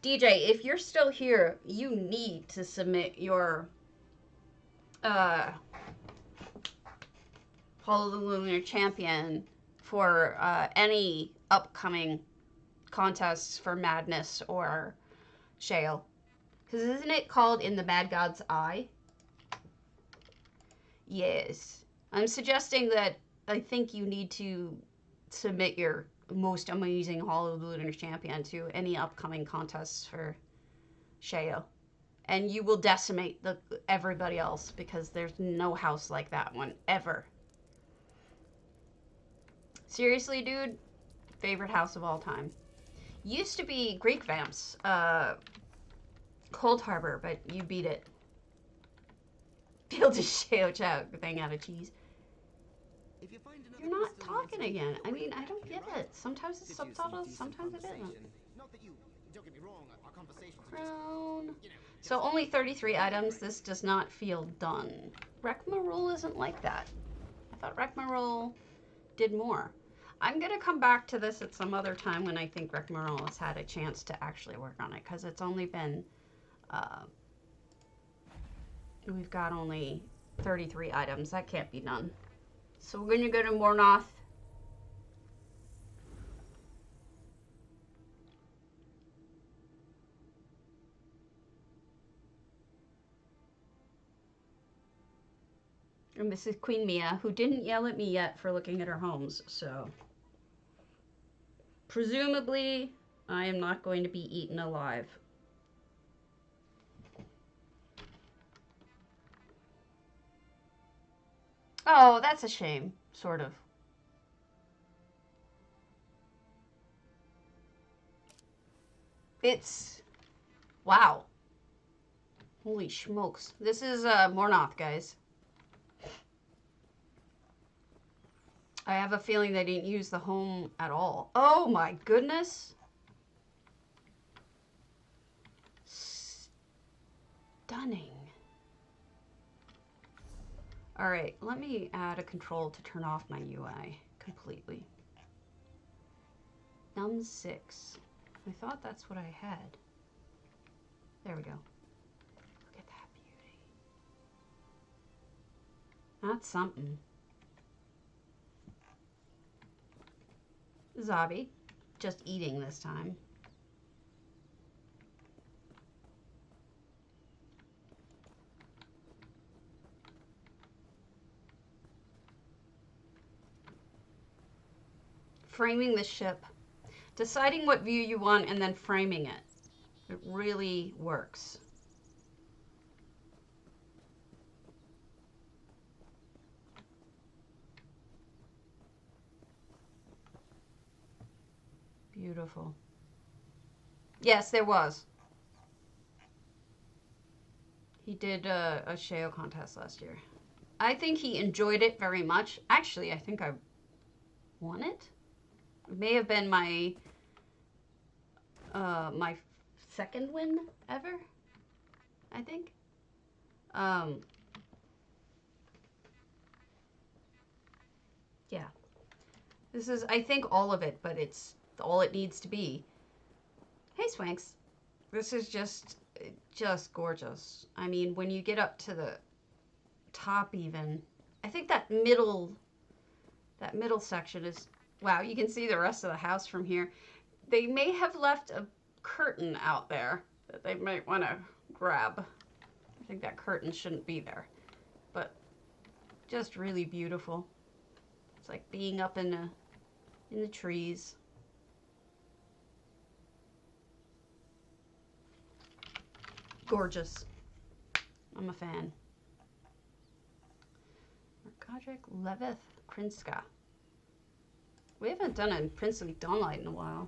A: if you're still here, you need to submit your Hall of the Lunar Champion for any upcoming contests for madness or Shale. Because isn't it called In the Mad God's Eye? Yes. I'm suggesting that I think you need to submit your most amazing Hall of the Lunar Champion to any upcoming contests for Sheo. And you will decimate everybody else because there's no house like that one, ever. Seriously, dude? Favorite house of all time. Used to be Greek Vamps, Coldharbour, but you beat it. Build a Sheo Chow thing out of cheese. You're not talking again. I mean, I don't get it. Sometimes it's subtitles, sometimes it isn't.
C: Not that you, don't get me wrong, our conversations are
A: Crown. So only 33 items. This does not feel done. Rekmarul isn't like that. I thought Rekmarul did more. I'm going to come back to this at some other time when I think Rekmarul has had a chance to actually work on it, because it's only been, we've got only 33 items. That can't be done. So we're going to go to Mournoth. And this is Queen Mia, who didn't yell at me yet for looking at her homes, so... Presumably, I am not going to be eaten alive. Oh, that's a shame, sort of. It's... Wow. Holy smokes. This is Mournoth, guys. I have a feeling they didn't use the home at all. Oh my goodness. Stunning. All right, let me add a control to turn off my UI completely. Num 6. I thought that's what I had. There we go. Look at that beauty. That's something. Zabi, just eating this time. Framing the ship. Deciding what view you want and then framing it. It really works. Beautiful. Yes, there was. He did a Sheo contest last year. I think he enjoyed it very much. Actually, I think I won it. It may have been my my second win ever, I think. Yeah. This is, I think, all of it, but it's all it needs to be. Hey, Swanks. This is just gorgeous. I mean, when you get up to the top even, I think that middle section is, wow, you can see the rest of the house from here. They may have left a curtain out there that they might want to grab. I think that curtain shouldn't be there, but just really beautiful. It's like being up in the trees. Gorgeous. I'm a fan. Godric Levith Krinska. We haven't done a Princely Dawnlight in a while.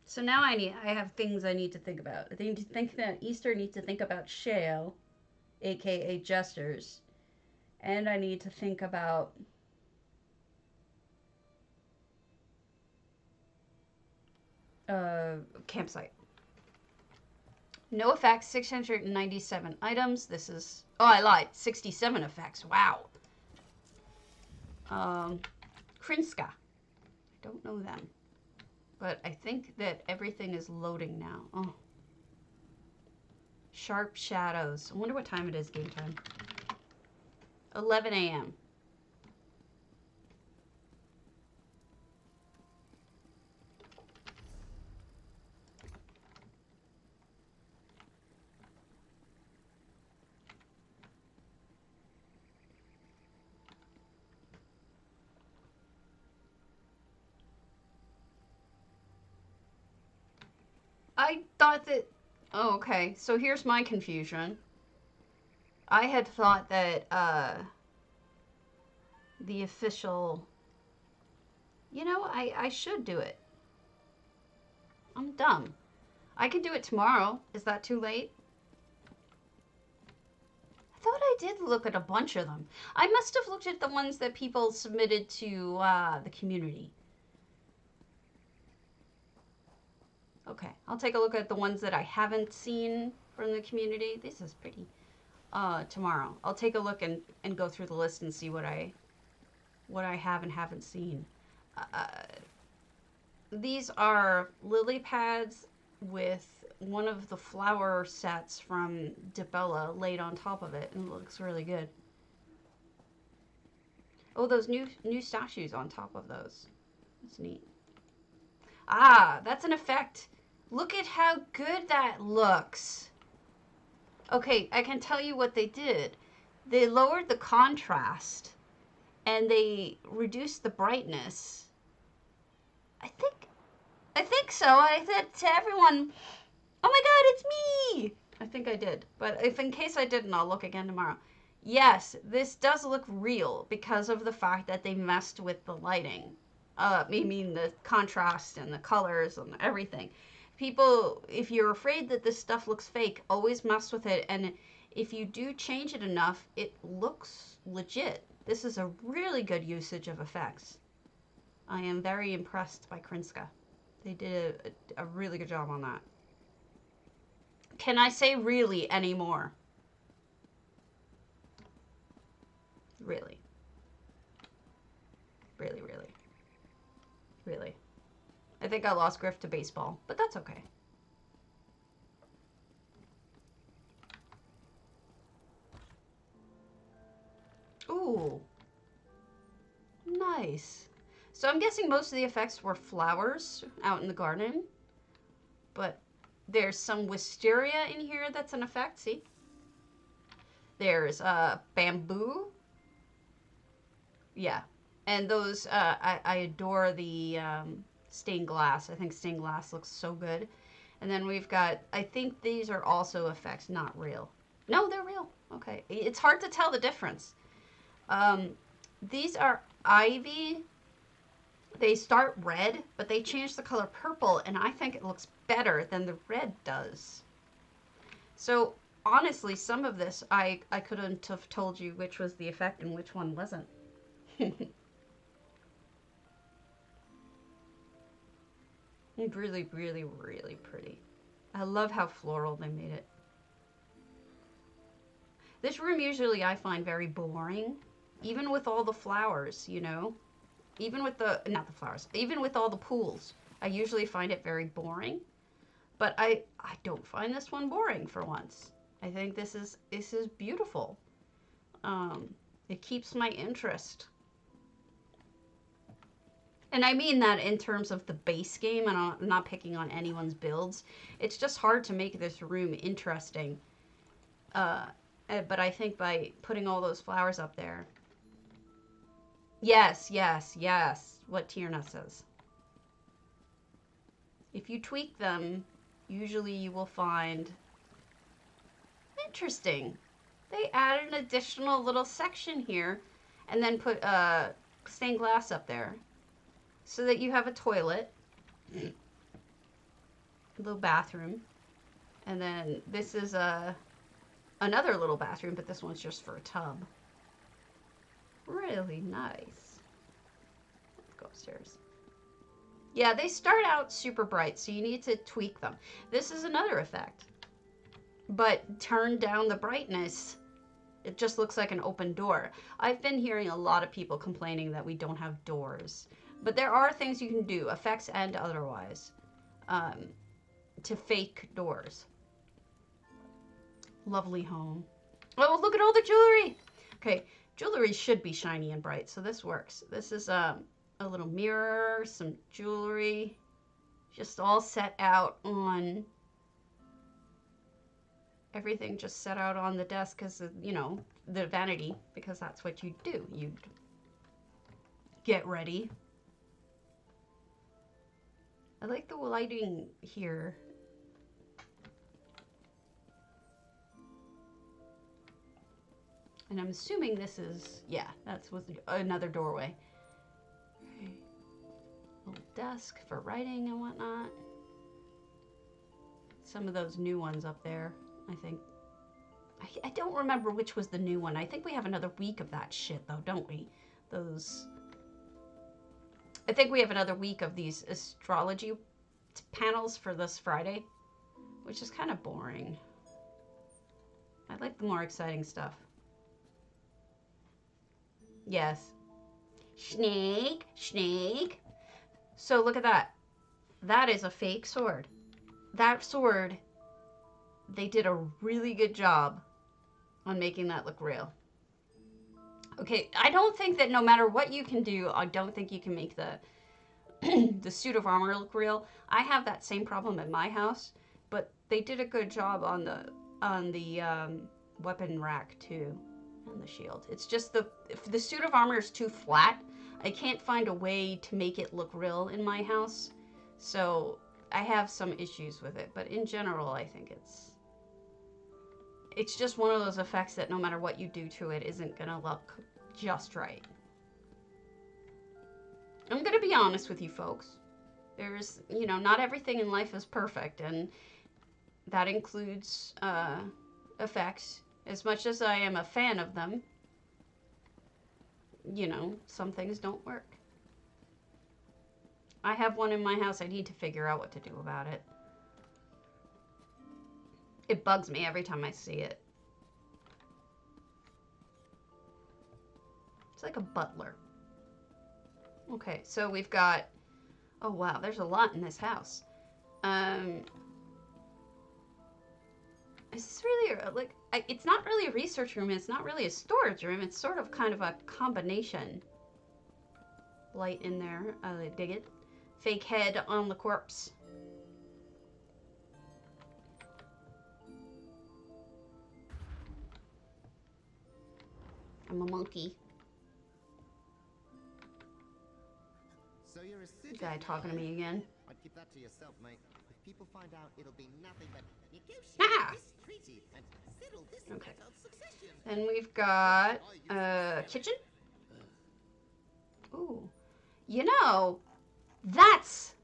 A: So now I have things I need to think about. I need to think that Easter needs to think about shale, aka jesters, and I need to think about campsite. No effects, 697 items. This is, oh, I lied, 67 effects. Wow. Krinska. I don't know them. But I think that everything is loading now. Oh. Sharp shadows. I wonder what time it is game time. 11 a.m. I thought that, oh, okay, so here's my confusion. I had thought that, the official, you know, I should do it. I'm dumb. I can do it tomorrow. Is that too late? I thought I did look at a bunch of them. I must have looked at the ones that people submitted to, the community. Okay, I'll take a look at the ones that I haven't seen from the community. This is pretty. Tomorrow. I'll take a look and go through the list and see what I have and haven't seen. These are lily pads with one of the flower sets from Dibella laid on top of it, and it looks really good. Oh, those new statues on top of those. That's neat. Ah, that's an effect. Look at how good that looks. Okay, I can tell you what they did. They lowered the contrast and they reduced the brightness. I think so. I said to everyone, oh my god, it's me! I think I did. But if in case I didn't, I'll look again tomorrow. Yes, this does look real because of the fact that they messed with the lighting. I mean the contrast and the colors and everything. People, if you're afraid that this stuff looks fake, always mess with it. And if you do change it enough, it looks legit. This is a really good usage of effects. I am very impressed by Krinska. They did a really good job on that. Can I say really anymore? Really. Really, really. Really. I think I lost Griff to baseball, but that's okay. Ooh. Nice. So I'm guessing most of the effects were flowers out in the garden. But there's some wisteria in here that's an effect, see? There's bamboo. Yeah. And those, I adore the stained glass. I think stained glass looks so good. And then we've got, I think these are also effects, not real. No, they're real. Okay. It's hard to tell the difference. These are ivy. they start red, but they change the color purple, and I think it looks better than the red does. So honestly, some of this I couldn't have told you which was the effect and which one wasn't. Really, really, really pretty. I love how floral they made it. This room usually I find very boring, even with all the flowers, you know? Even with the, not the flowers, even with all the pools. I usually find it very boring, but I don't find this one boring for once. I think this is beautiful. It keeps my interest. And I mean that in terms of the base game, and I'm not picking on anyone's builds. It's just hard to make this room interesting. But I think by putting all those flowers up there. Yes, yes, yes, what Tierna says. If you tweak them, usually you will find... Interesting. They added an additional little section here and then put stained glass up there so that you have a toilet, a little bathroom, and then this is another little bathroom, but this one's just for a tub. Really nice. Let's go upstairs. Yeah, they start out super bright, so you need to tweak them. This is another effect. But turn down the brightness, it just looks like an open door. I've been hearing a lot of people complaining that we don't have doors. But there are things you can do, effects and otherwise, to fake doors. Lovely home. Oh, look at all the jewelry! Okay, jewelry should be shiny and bright, so this works. This is a little mirror, some jewelry, just all set out on... Everything just set out on the desk because, you know, the vanity, because that's what you do. You get ready. I like the lighting here. And I'm assuming this is, yeah, that was another doorway. Okay. Little desk for writing and whatnot. Some of those new ones up there. I think. I don't remember which was the new one. I think we have another week of that shit, though, don't we? Those... I think we have another week of these astrology panels for this Friday, which is kind of boring. I like the more exciting stuff. Yes. Snake, snake. So look at that. That is a fake sword. That sword... They did a really good job on making that look real. Okay, I don't think that no matter what you can do, I don't think you can make the the suit of armor look real. I have that same problem at my house, but they did a good job on the weapon rack too, and the shield. It's just if the suit of armor is too flat, I can't find a way to make it look real in my house. So I have some issues with it, but in general, I think it's just one of those effects that no matter what you do to it isn't gonna look just right. I'm gonna be honest with you folks. There's, you know, not everything in life is perfect, and that includes effects. As much as I am a fan of them, you know, some things don't work. I have one in my house. I need to figure out what to do about it. It bugs me every time I see it. It's like a butler. Okay, so we've got... Oh, wow, there's a lot in this house. Is this really, like... it's not really a research room. It's not really a storage room. It's sort of kind of a combination. Light in there. I dig it. Fake head on the corpse. I'm a monkey.
C: So you're a citizen.
A: Guy talking to me again.
C: I'd keep that to yourself, mate. If people find out, it'll be nothing but
A: Ah!
C: this treaty and settle this
A: Okay.
C: matter of succession.
A: Then we've got kitchen. Ooh, You know, that's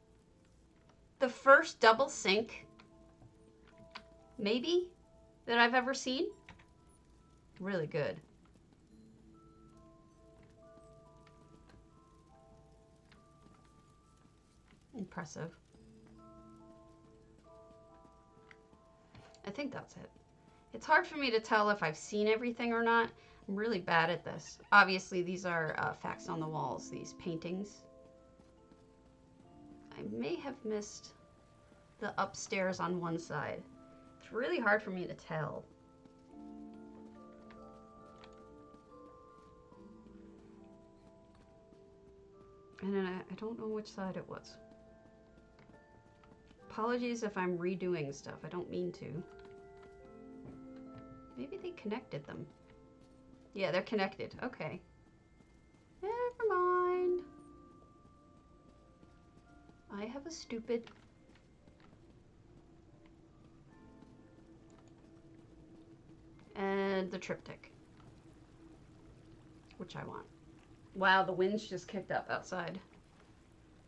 A: the first double sink, maybe, that I've ever seen. Really good. Impressive. I think that's it. It's hard for me to tell if I've seen everything or not. I'm really bad at this. Obviously, these are facts on the walls, these paintings. I may have missed the upstairs on one side. It's really hard for me to tell. And then I don't know which side it was. Apologies if I'm redoing stuff. I don't mean to. Maybe they connected them. Yeah, they're connected. Okay. Never mind. I have a stupid... And the triptych. Which I want. Wow, the wind's just kicked up outside.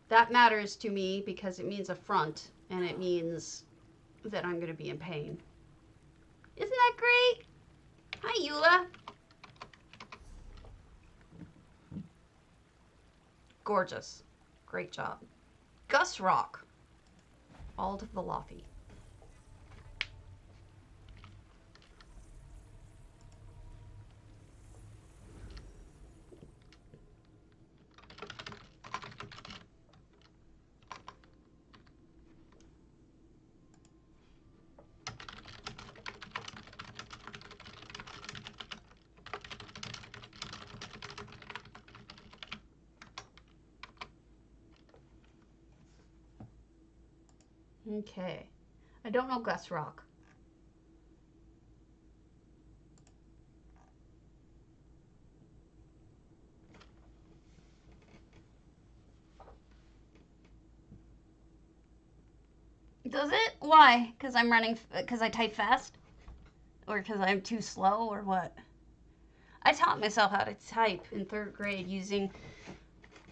A: That matters to me because it means a front, and it means that I'm going to be in pain. Isn't that great? Hi, Eula. Gorgeous. Great job. Gus Rock. Ald Velothi. Okay. I don't know Gus Rock. Does it? Why? Because I'm running, because I type fast? Or because I'm too slow, or what? I taught myself how to type in 3rd grade using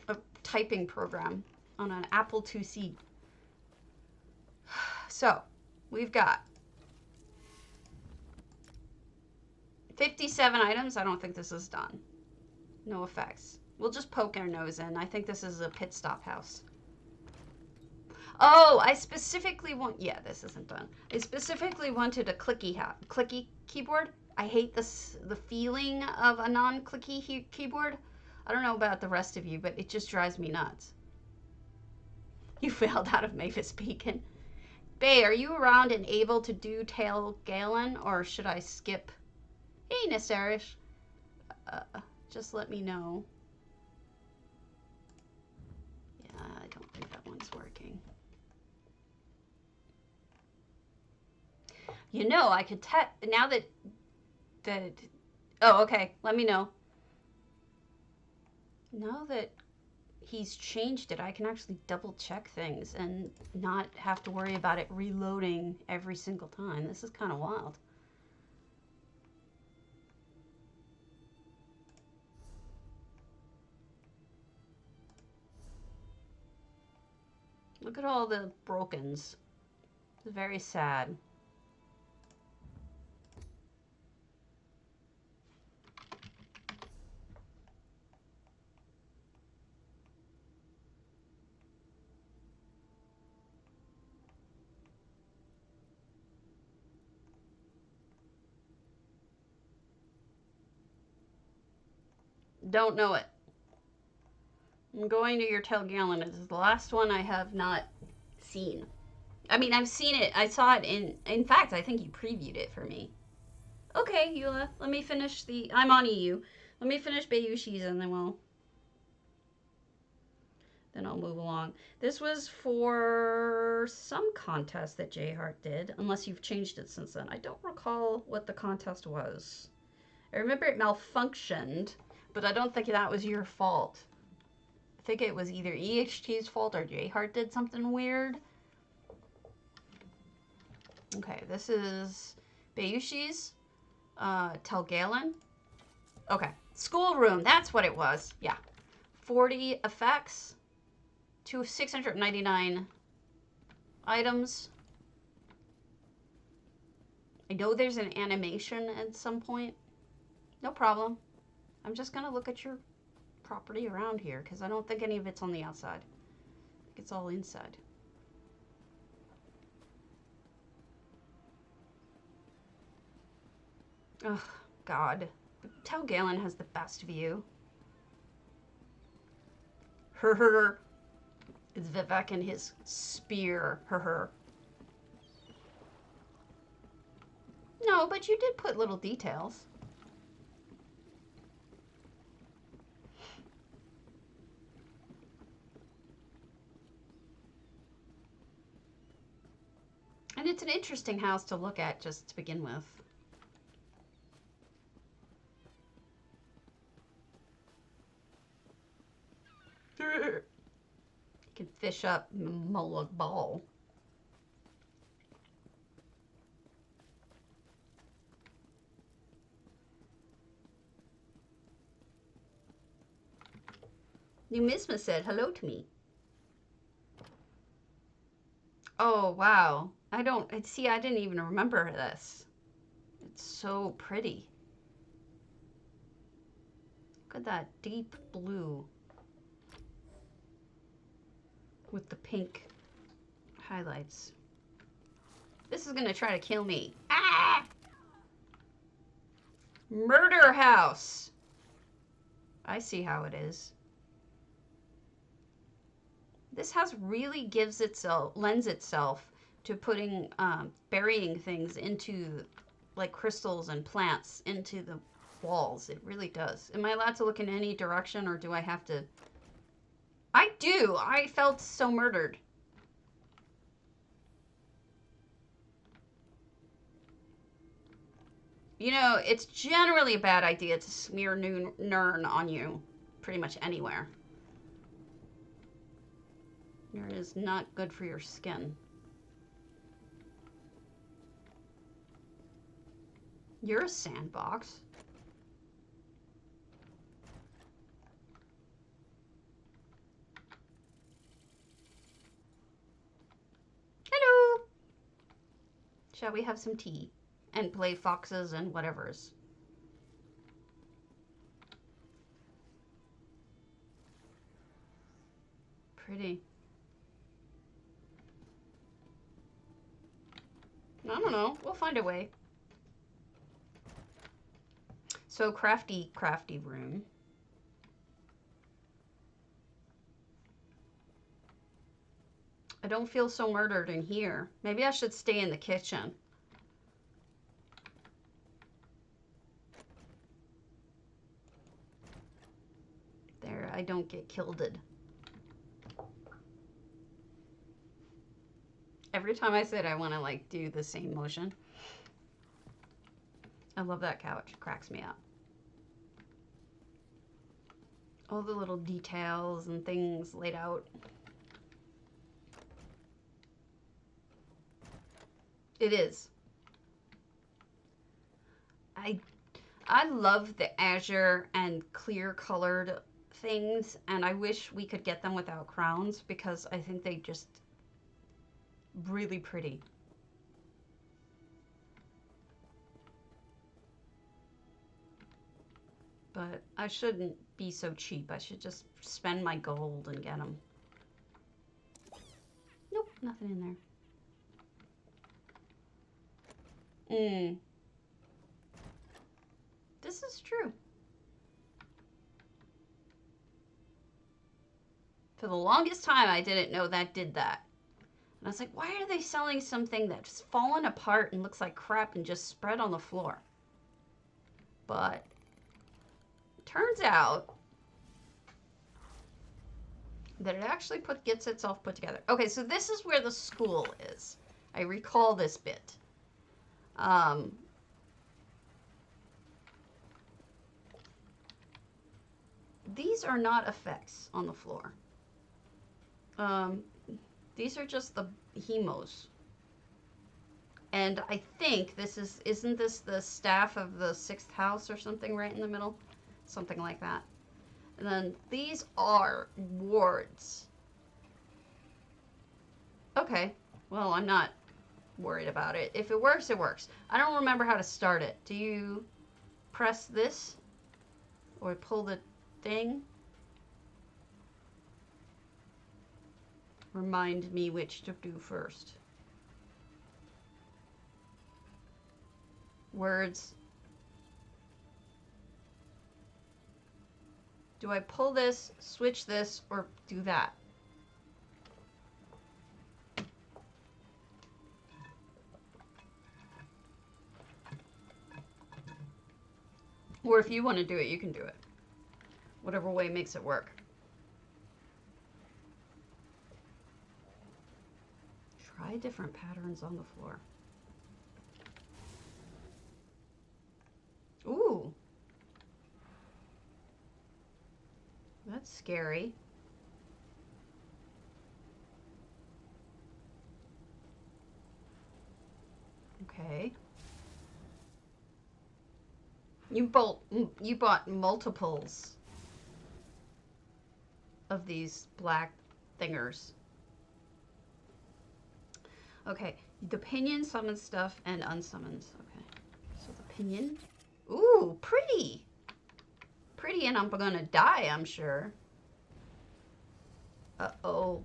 A: a typing program on an Apple IIc. So, we've got 57 items. I don't think this is done. No effects. We'll just poke our nose in. I think this is a pit stop house. Oh, I specifically want... Yeah, this isn't done. I specifically wanted a clicky keyboard. I hate the feeling of a non-clicky keyboard. I don't know about the rest of you, but it just drives me nuts. You failed out of Mavis Beacon. Bay, are you around and able to do tail galen, or should I skip? Hey, Nasarish. Just let me know. Yeah, I don't think that one's working. You know, I could now that oh, okay, let me know. Now that he's changed it, I can actually double check things and not have to worry about it reloading every single time. This is kind of wild. Look at all the brokens. It's very sad. Don't know it. I'm going to your tail galen. This is the last one I have not seen. I mean, I've seen it. I saw it in fact, I think you previewed it for me. Okay, Eula, let me finish I'm on EU. Let me finish Bayushi's and then I'll move along. This was for some contest that J-Heart did, unless you've changed it since then. I don't recall what the contest was. I remember it malfunctioned, but I don't think that was your fault. I think it was either EHT's fault or J-Heart did something weird. Okay, this is Bayushi's, Telgalen. Okay, schoolroom, that's what it was. Yeah, 40 effects to 699 items. I know there's an animation at some point. No problem. I'm just going to look at your property around here because I don't think any of it's on the outside. I think it's all inside. Oh, God. Tell Galen has the best view. Her. It's Vivek and his spear. Her. No, but you did put little details. And it's an interesting house to look at just to begin with. You can fish up Moloch Ball. Numisma said hello to me. Oh, wow. I didn't even remember this. It's so pretty. Look at that deep blue with the pink highlights. This is gonna try to kill me. Ah! Murder house. I see how it is. This house really lends itself to putting, burying things into, like crystals and plants into the walls. It really does. Am I allowed to look in any direction, or do I have to? I do. I felt so murdered. You know, it's generally a bad idea to smear Nern on you pretty much anywhere. Nern is not good for your skin. You're a sandbox. Hello! Shall we have some tea and play foxes and whatevers? Pretty. I don't know. We'll find a way. So crafty room. I don't feel so murdered in here. Maybe I should stay in the kitchen. There, I don't get killeded. Every time I sit, I want to like do the same motion. I love that couch. It cracks me up. All the little details and things laid out. It is. I love the azure and clear colored things, and I wish we could get them without crowns because I think they just really pretty. But I shouldn't be so cheap. I should just spend my gold and get them. Nope, nothing in there. This is true. For the longest time, I didn't know that did that. And I was like, why are they selling something that's fallen apart and looks like crap and just spread on the floor? But turns out that it actually gets itself put together. Okay, so this is where the school is. I recall this bit. These are not effects on the floor. These are just the hemos. And I think this isn't this the staff of the 6th house or something right in the middle? Something like that. And then these are wards. Okay, well, I'm not worried about it. If it works, it works. I don't remember how to start it. Do you press this or pull the thing? Remind me which to do first. Words. Do I pull this, switch this, or do that? Or if you want to do it, you can do it. Whatever way makes it work. Try different patterns on the floor. Ooh. That's scary. Okay. You bought multiples of these black thingers. Okay, the pinion summons stuff and unsummons. Okay, so the pinion. Ooh, pretty. Pretty, and I'm gonna die, I'm sure. Uh-oh.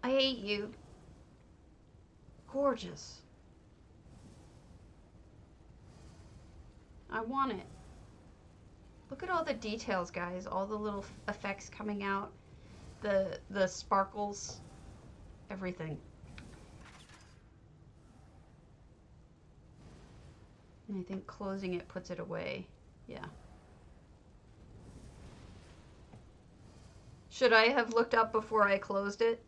A: I hate you. Gorgeous. I want it. Look at all the details, guys. All the little effects coming out. The sparkles. Everything. And I think closing it puts it away. Yeah. Should I have looked up before I closed it?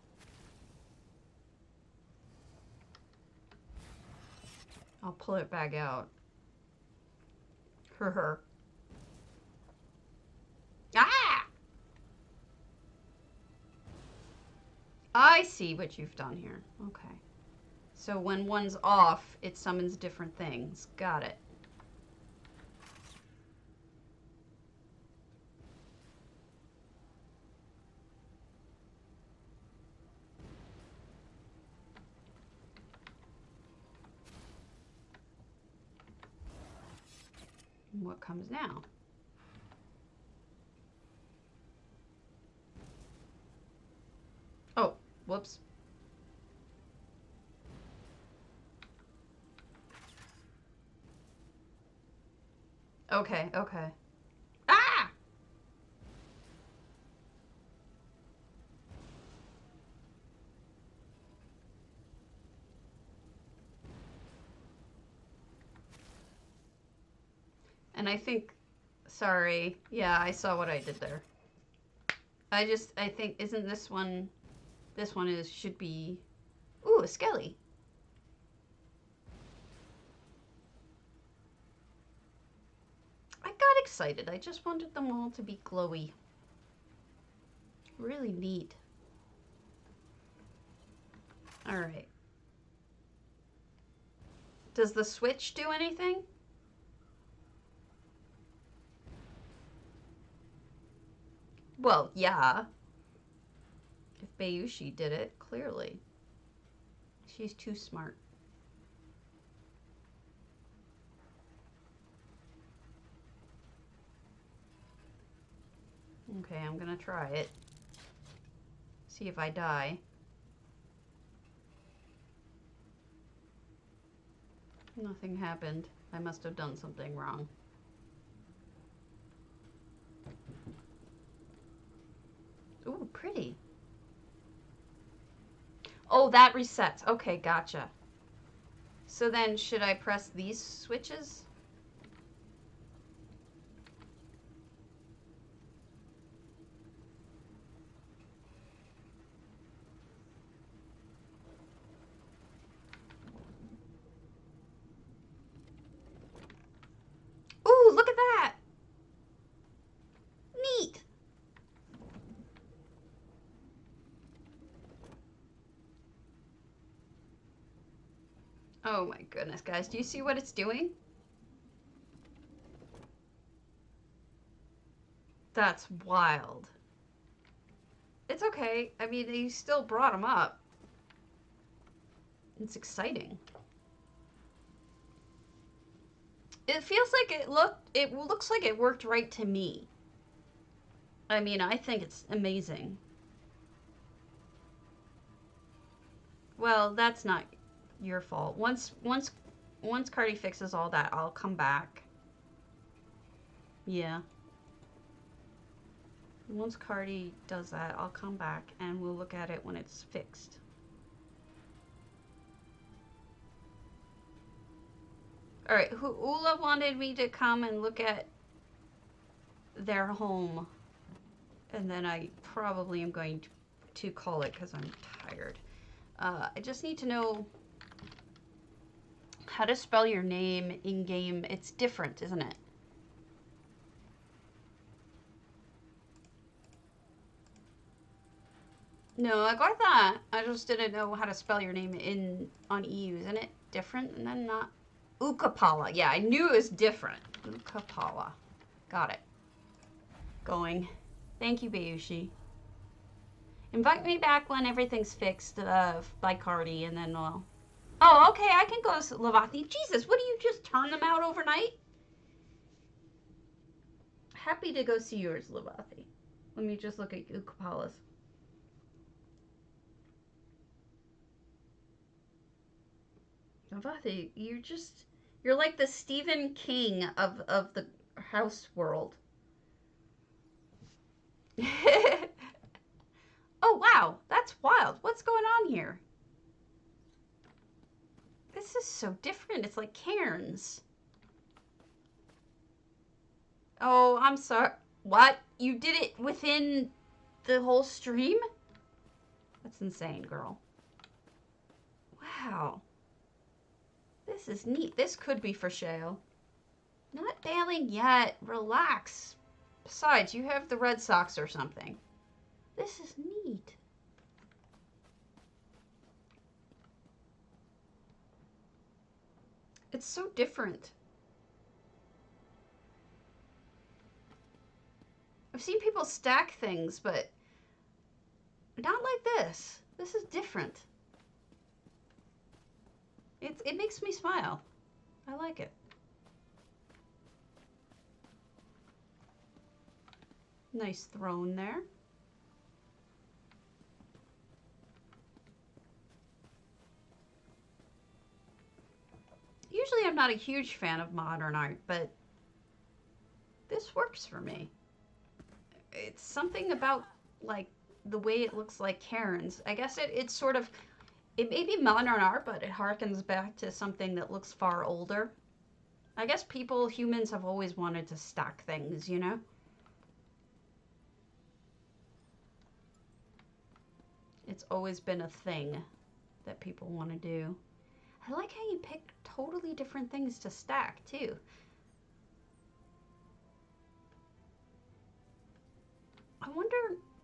A: I'll pull it back out. Her. Ah! I see what you've done here. Okay. So when one's off, it summons different things. Got it. And what comes now? Oh, whoops. Okay, okay. Ah! And I think, sorry, yeah, I saw what I did there. I think, isn't this one should be, ooh, a skelly. I got excited. I just wanted them all to be glowy. Really neat. All right. Does the switch do anything? Well, yeah. If Bayushi did it, clearly. She's too smart. Okay, I'm gonna try it. See if I die. Nothing happened. I must have done something wrong. Ooh, pretty. Oh, that resets. Okay, gotcha. So then, should I press these switches? Ooh, look at that! Neat! Oh my goodness, guys. Do you see what it's doing? That's wild. It's okay. I mean, you still brought them up. It's exciting. It feels like it looks like it worked right to me. I mean, I think it's amazing. Well, that's not your fault. Once Cardi fixes all that, I'll come back. Yeah. Once Cardi does that, I'll come back and we'll look at it when it's fixed. Alright, Ula wanted me to come and look at their home. And then I probably am going to call it because I'm tired. I just need to know how to spell your name in-game. It's different, isn't it? No, I got that. I just didn't know how to spell your name on EU. Isn't it different and then not? Ukapala. Yeah, I knew it was different. Ukapala. Got it. Going. Thank you, Bayushi. Invite me back when everything's fixed by Cardi, and then we'll... Oh, okay, I can go to Velothi. Jesus, what do you just turn them out overnight? Happy to go see yours, Velothi. Let me just look at Ukapala's. Velothi, you're like the Stephen King of the house world. Oh, wow. That's wild. What's going on here? This is so different. It's like cairns. Oh, I'm sorry. What? You did it within the whole stream? That's insane, girl. Wow. This is neat. This could be for shale. Not bailing yet. Relax. Besides, you have the Red Sox or something. This is neat. It's so different. I've seen people stack things, but not like this. This is different. It makes me smile. I like it. Nice throne there. Usually I'm not a huge fan of modern art, but this works for me. It's something about, like, the way it looks like cairns. I guess it's sort of, it may be modern art, but it harkens back to something that looks far older. I guess humans have always wanted to stack things, you know? It's always been a thing that people want to do. I like how you pick totally different things to stack, too. I wonder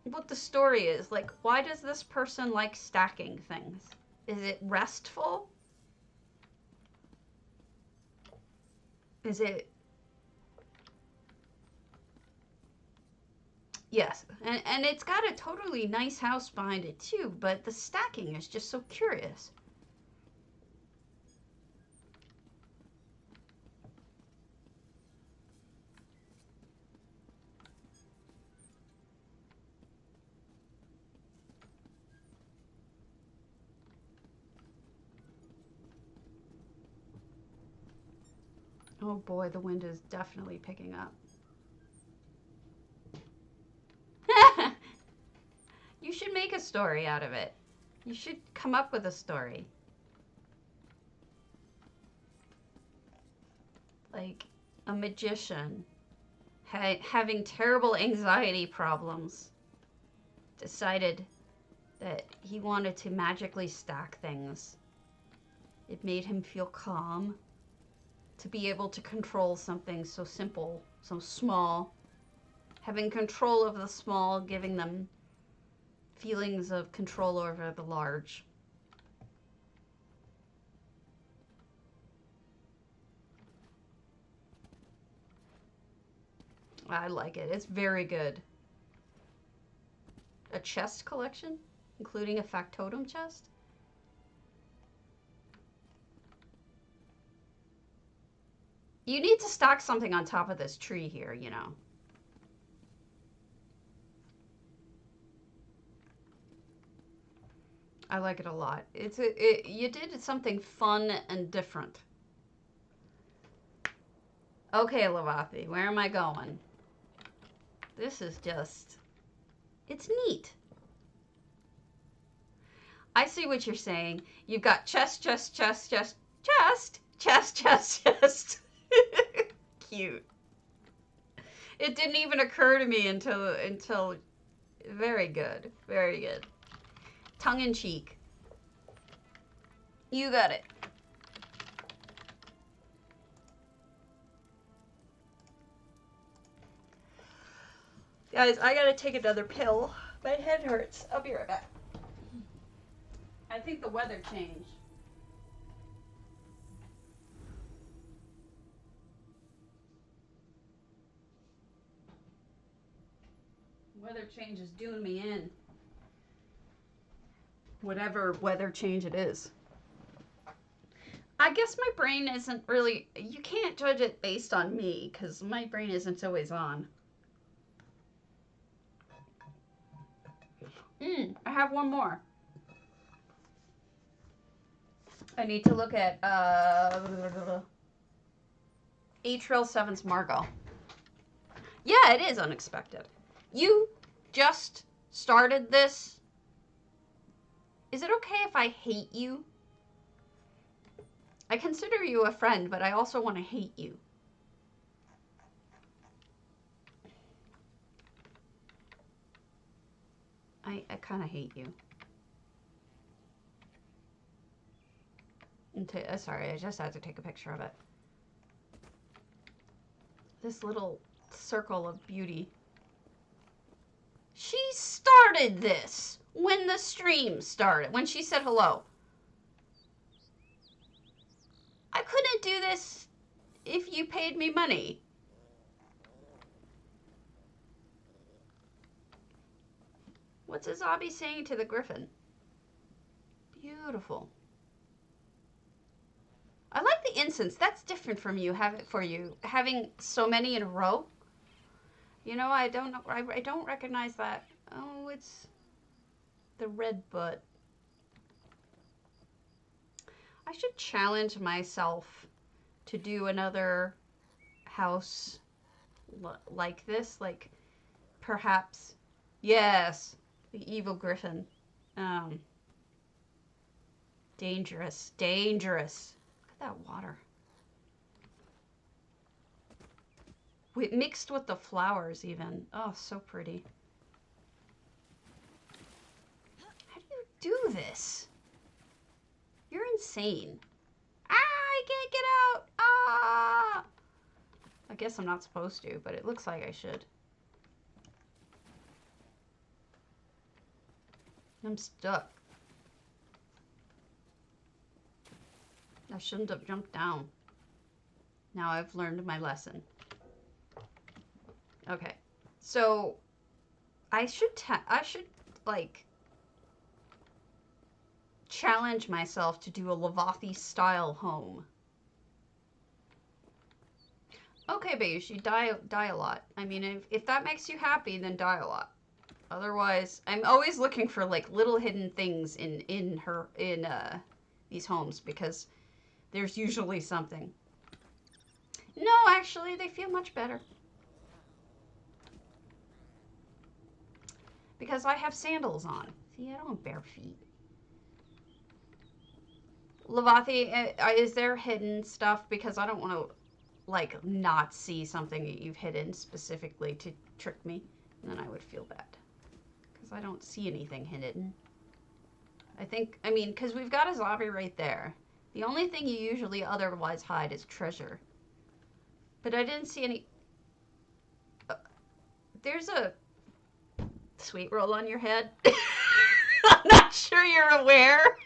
A: what the story is. Like, why does this person like stacking things? Is it restful? Is it... Yes, and it's got a totally nice house behind it, too, but the stacking is just so curious. Oh boy, the wind is definitely picking up. You should make a story out of it. You should come up with a story. Like a magician having terrible anxiety problems decided that he wanted to magically stack things. It made him feel calm to be able to control something so simple, so small. Having control of the small, giving them feelings of control over the large. I like it. It's very good. A chest collection, including a factotum chest. You need to stock something on top of this tree here, you know. I like it a lot. You did something fun and different. Okay, Velothi, where am I going? This is just, it's neat. I see what you're saying. You've got chest. Cute. It didn't even occur to me until very good. Very good. Tongue in cheek. You got it. Guys, I gotta take another pill. My head hurts. I'll be right back. I think the weather changed. Weather change is doing me in. Whatever weather change it is. I guess my brain isn't really, you can't judge it based on me because my brain isn't always on. I have one more. I need to look at Atrial 7's margeux. Yeah, it is unexpected. You just started this. Is it okay if I hate you? I consider you a friend, but I also want to hate you. I kind of hate you. Sorry, I just had to take a picture of it. This little circle of beauty. She started this when the stream started, when she said hello. I couldn't do this if you paid me money. What's a zombie saying to the griffin? Beautiful. I like the incense. That's different from you. Having so many in a row. You know, I don't recognize that. Oh, it's the red butt. I should challenge myself to do another house like this, like perhaps, yes, the evil griffin. Dangerous. Look at that water. Mixed with the flowers even. Oh, so pretty. How do you do this? You're insane. Ah, I can't get out. Ah! I guess I'm not supposed to, but it looks like I should. I'm stuck. I shouldn't have jumped down. Now I've learned my lesson. Okay. So I should like challenge myself to do a Velothi style home. Okay, Bayush, you die a lot. I mean, if that makes you happy, then die a lot. Otherwise, I'm always looking for like little hidden things in these homes because there's usually something. No, actually, they feel much better. Because I have sandals on. See, I don't have bare feet. Velothi, is there hidden stuff? Because I don't want to, like, not see something that you've hidden specifically to trick me. And then I would feel bad. Because I don't see anything hidden. I mean, because we've got a zombie right there. The only thing you usually otherwise hide is treasure. But I didn't see any... there's a sweetroll on your head. I'm not sure you're aware.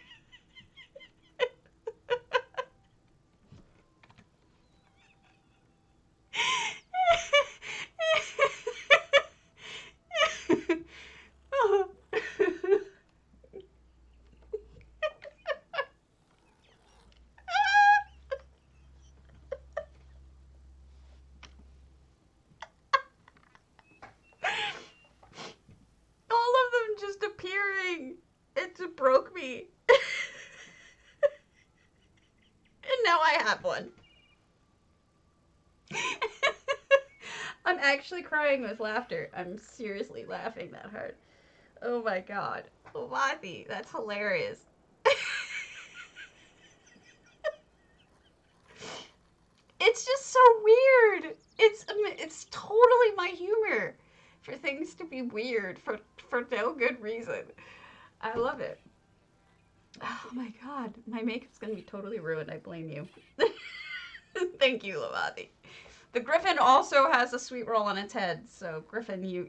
A: I have one. I'm actually crying with laughter. I'm seriously laughing that hard. Oh my god. Velothi, that's hilarious. It's just so weird. It's totally my humor for things to be weird for no good reason. I love it. Oh my god, my makeup's gonna be totally ruined. I blame you. Thank you, Velothi. The griffin also has a sweetroll on its head, so Griffin, you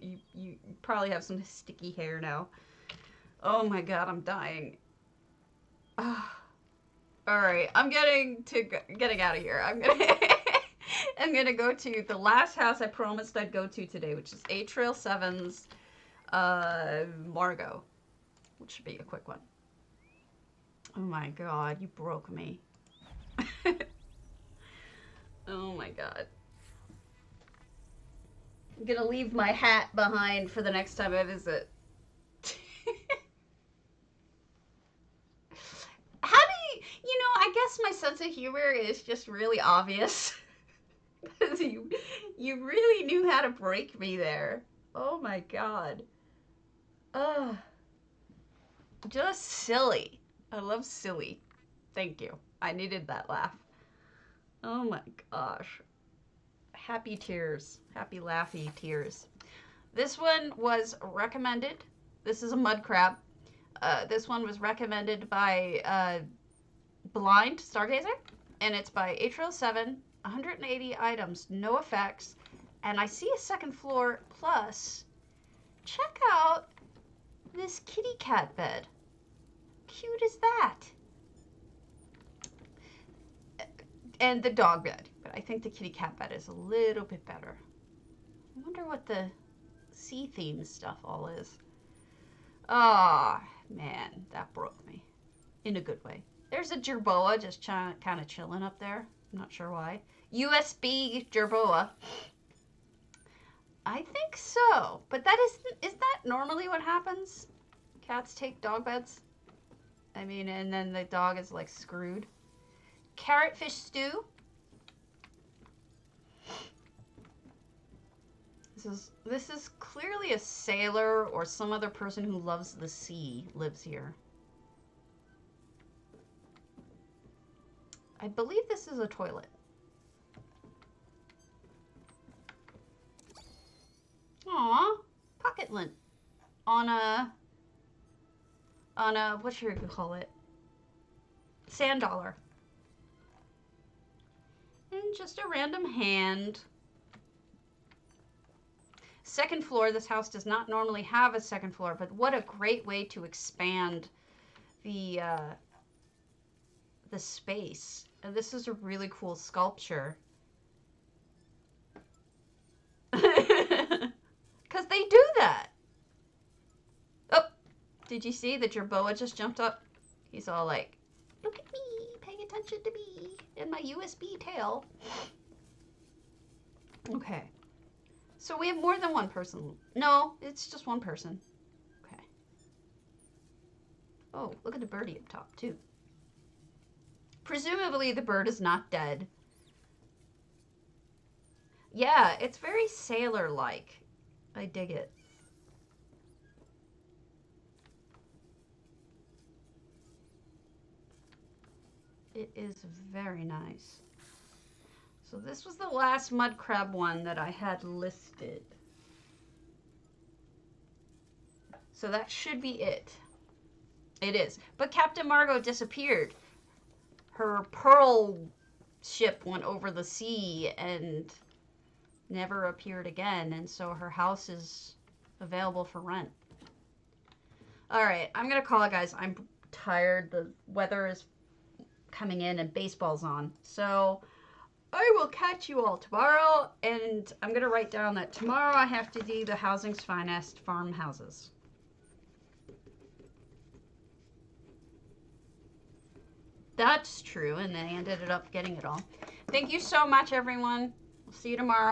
A: probably have some sticky hair now. Oh my god, I'm dying. All right, I'm getting out of here. I'm gonna go to the last house I promised I'd go to today, which is A Trail 7's Margeux, which should be a quick one. Oh my god, you broke me. Oh my god. I'm gonna leave my hat behind for the next time I visit. How do you know, I guess my sense of humor is just really obvious. Because you really knew how to break me there. Oh my god. Ugh. Just silly. I love silly. Thank you. I needed that laugh. Oh my gosh. Happy tears. Happy laughy tears. This one was recommended. This is a mud crab. This one was recommended by Blind Stargazer. And it's by A Trail 7. 180 items. No effects. And I see a second floor. Plus, check out this kitty cat bed. Cute as that. And the dog bed. But I think the kitty cat bed is a little bit better. I wonder what the sea theme stuff all is. Ah, oh, man, that broke me. In a good way. There's a jerboa just kind of chilling up there. I'm not sure why. USB jerboa. I think so. But that is that normally what happens? Cats take dog beds? I mean, and then the dog is like screwed. Carrot fish stew. This is clearly a sailor or some other person who loves the sea lives here. I believe this is a toilet. Aww, pocket lint on a what should we call it? Sand dollar. And just a random hand. Second floor. This house does not normally have a second floor, but what a great way to expand the space. And this is a really cool sculpture. Because they do that. Oh, did you see that your boa just jumped up? He's all like, look at me, paying attention to me and my USB tail. Okay. So we have more than one person. No, it's just one person. Okay. Oh, look at the birdie up top, too. Presumably the bird is not dead. Yeah, it's very sailor-like. I dig it. It is very nice. So this was the last mud crab one that I had listed. So that should be it. It is. But Captain Margaux disappeared. Her pearl ship went over the sea and never appeared again. And so her house is available for rent. Alright, I'm going to call it, guys. I'm tired. The weather is coming in and baseball's on. So I will catch you all tomorrow, and I'm going to write down that tomorrow I have to do the Housing's Finest farmhouses. That's true, and they ended up getting it all. Thank you so much, everyone. We'll see you tomorrow.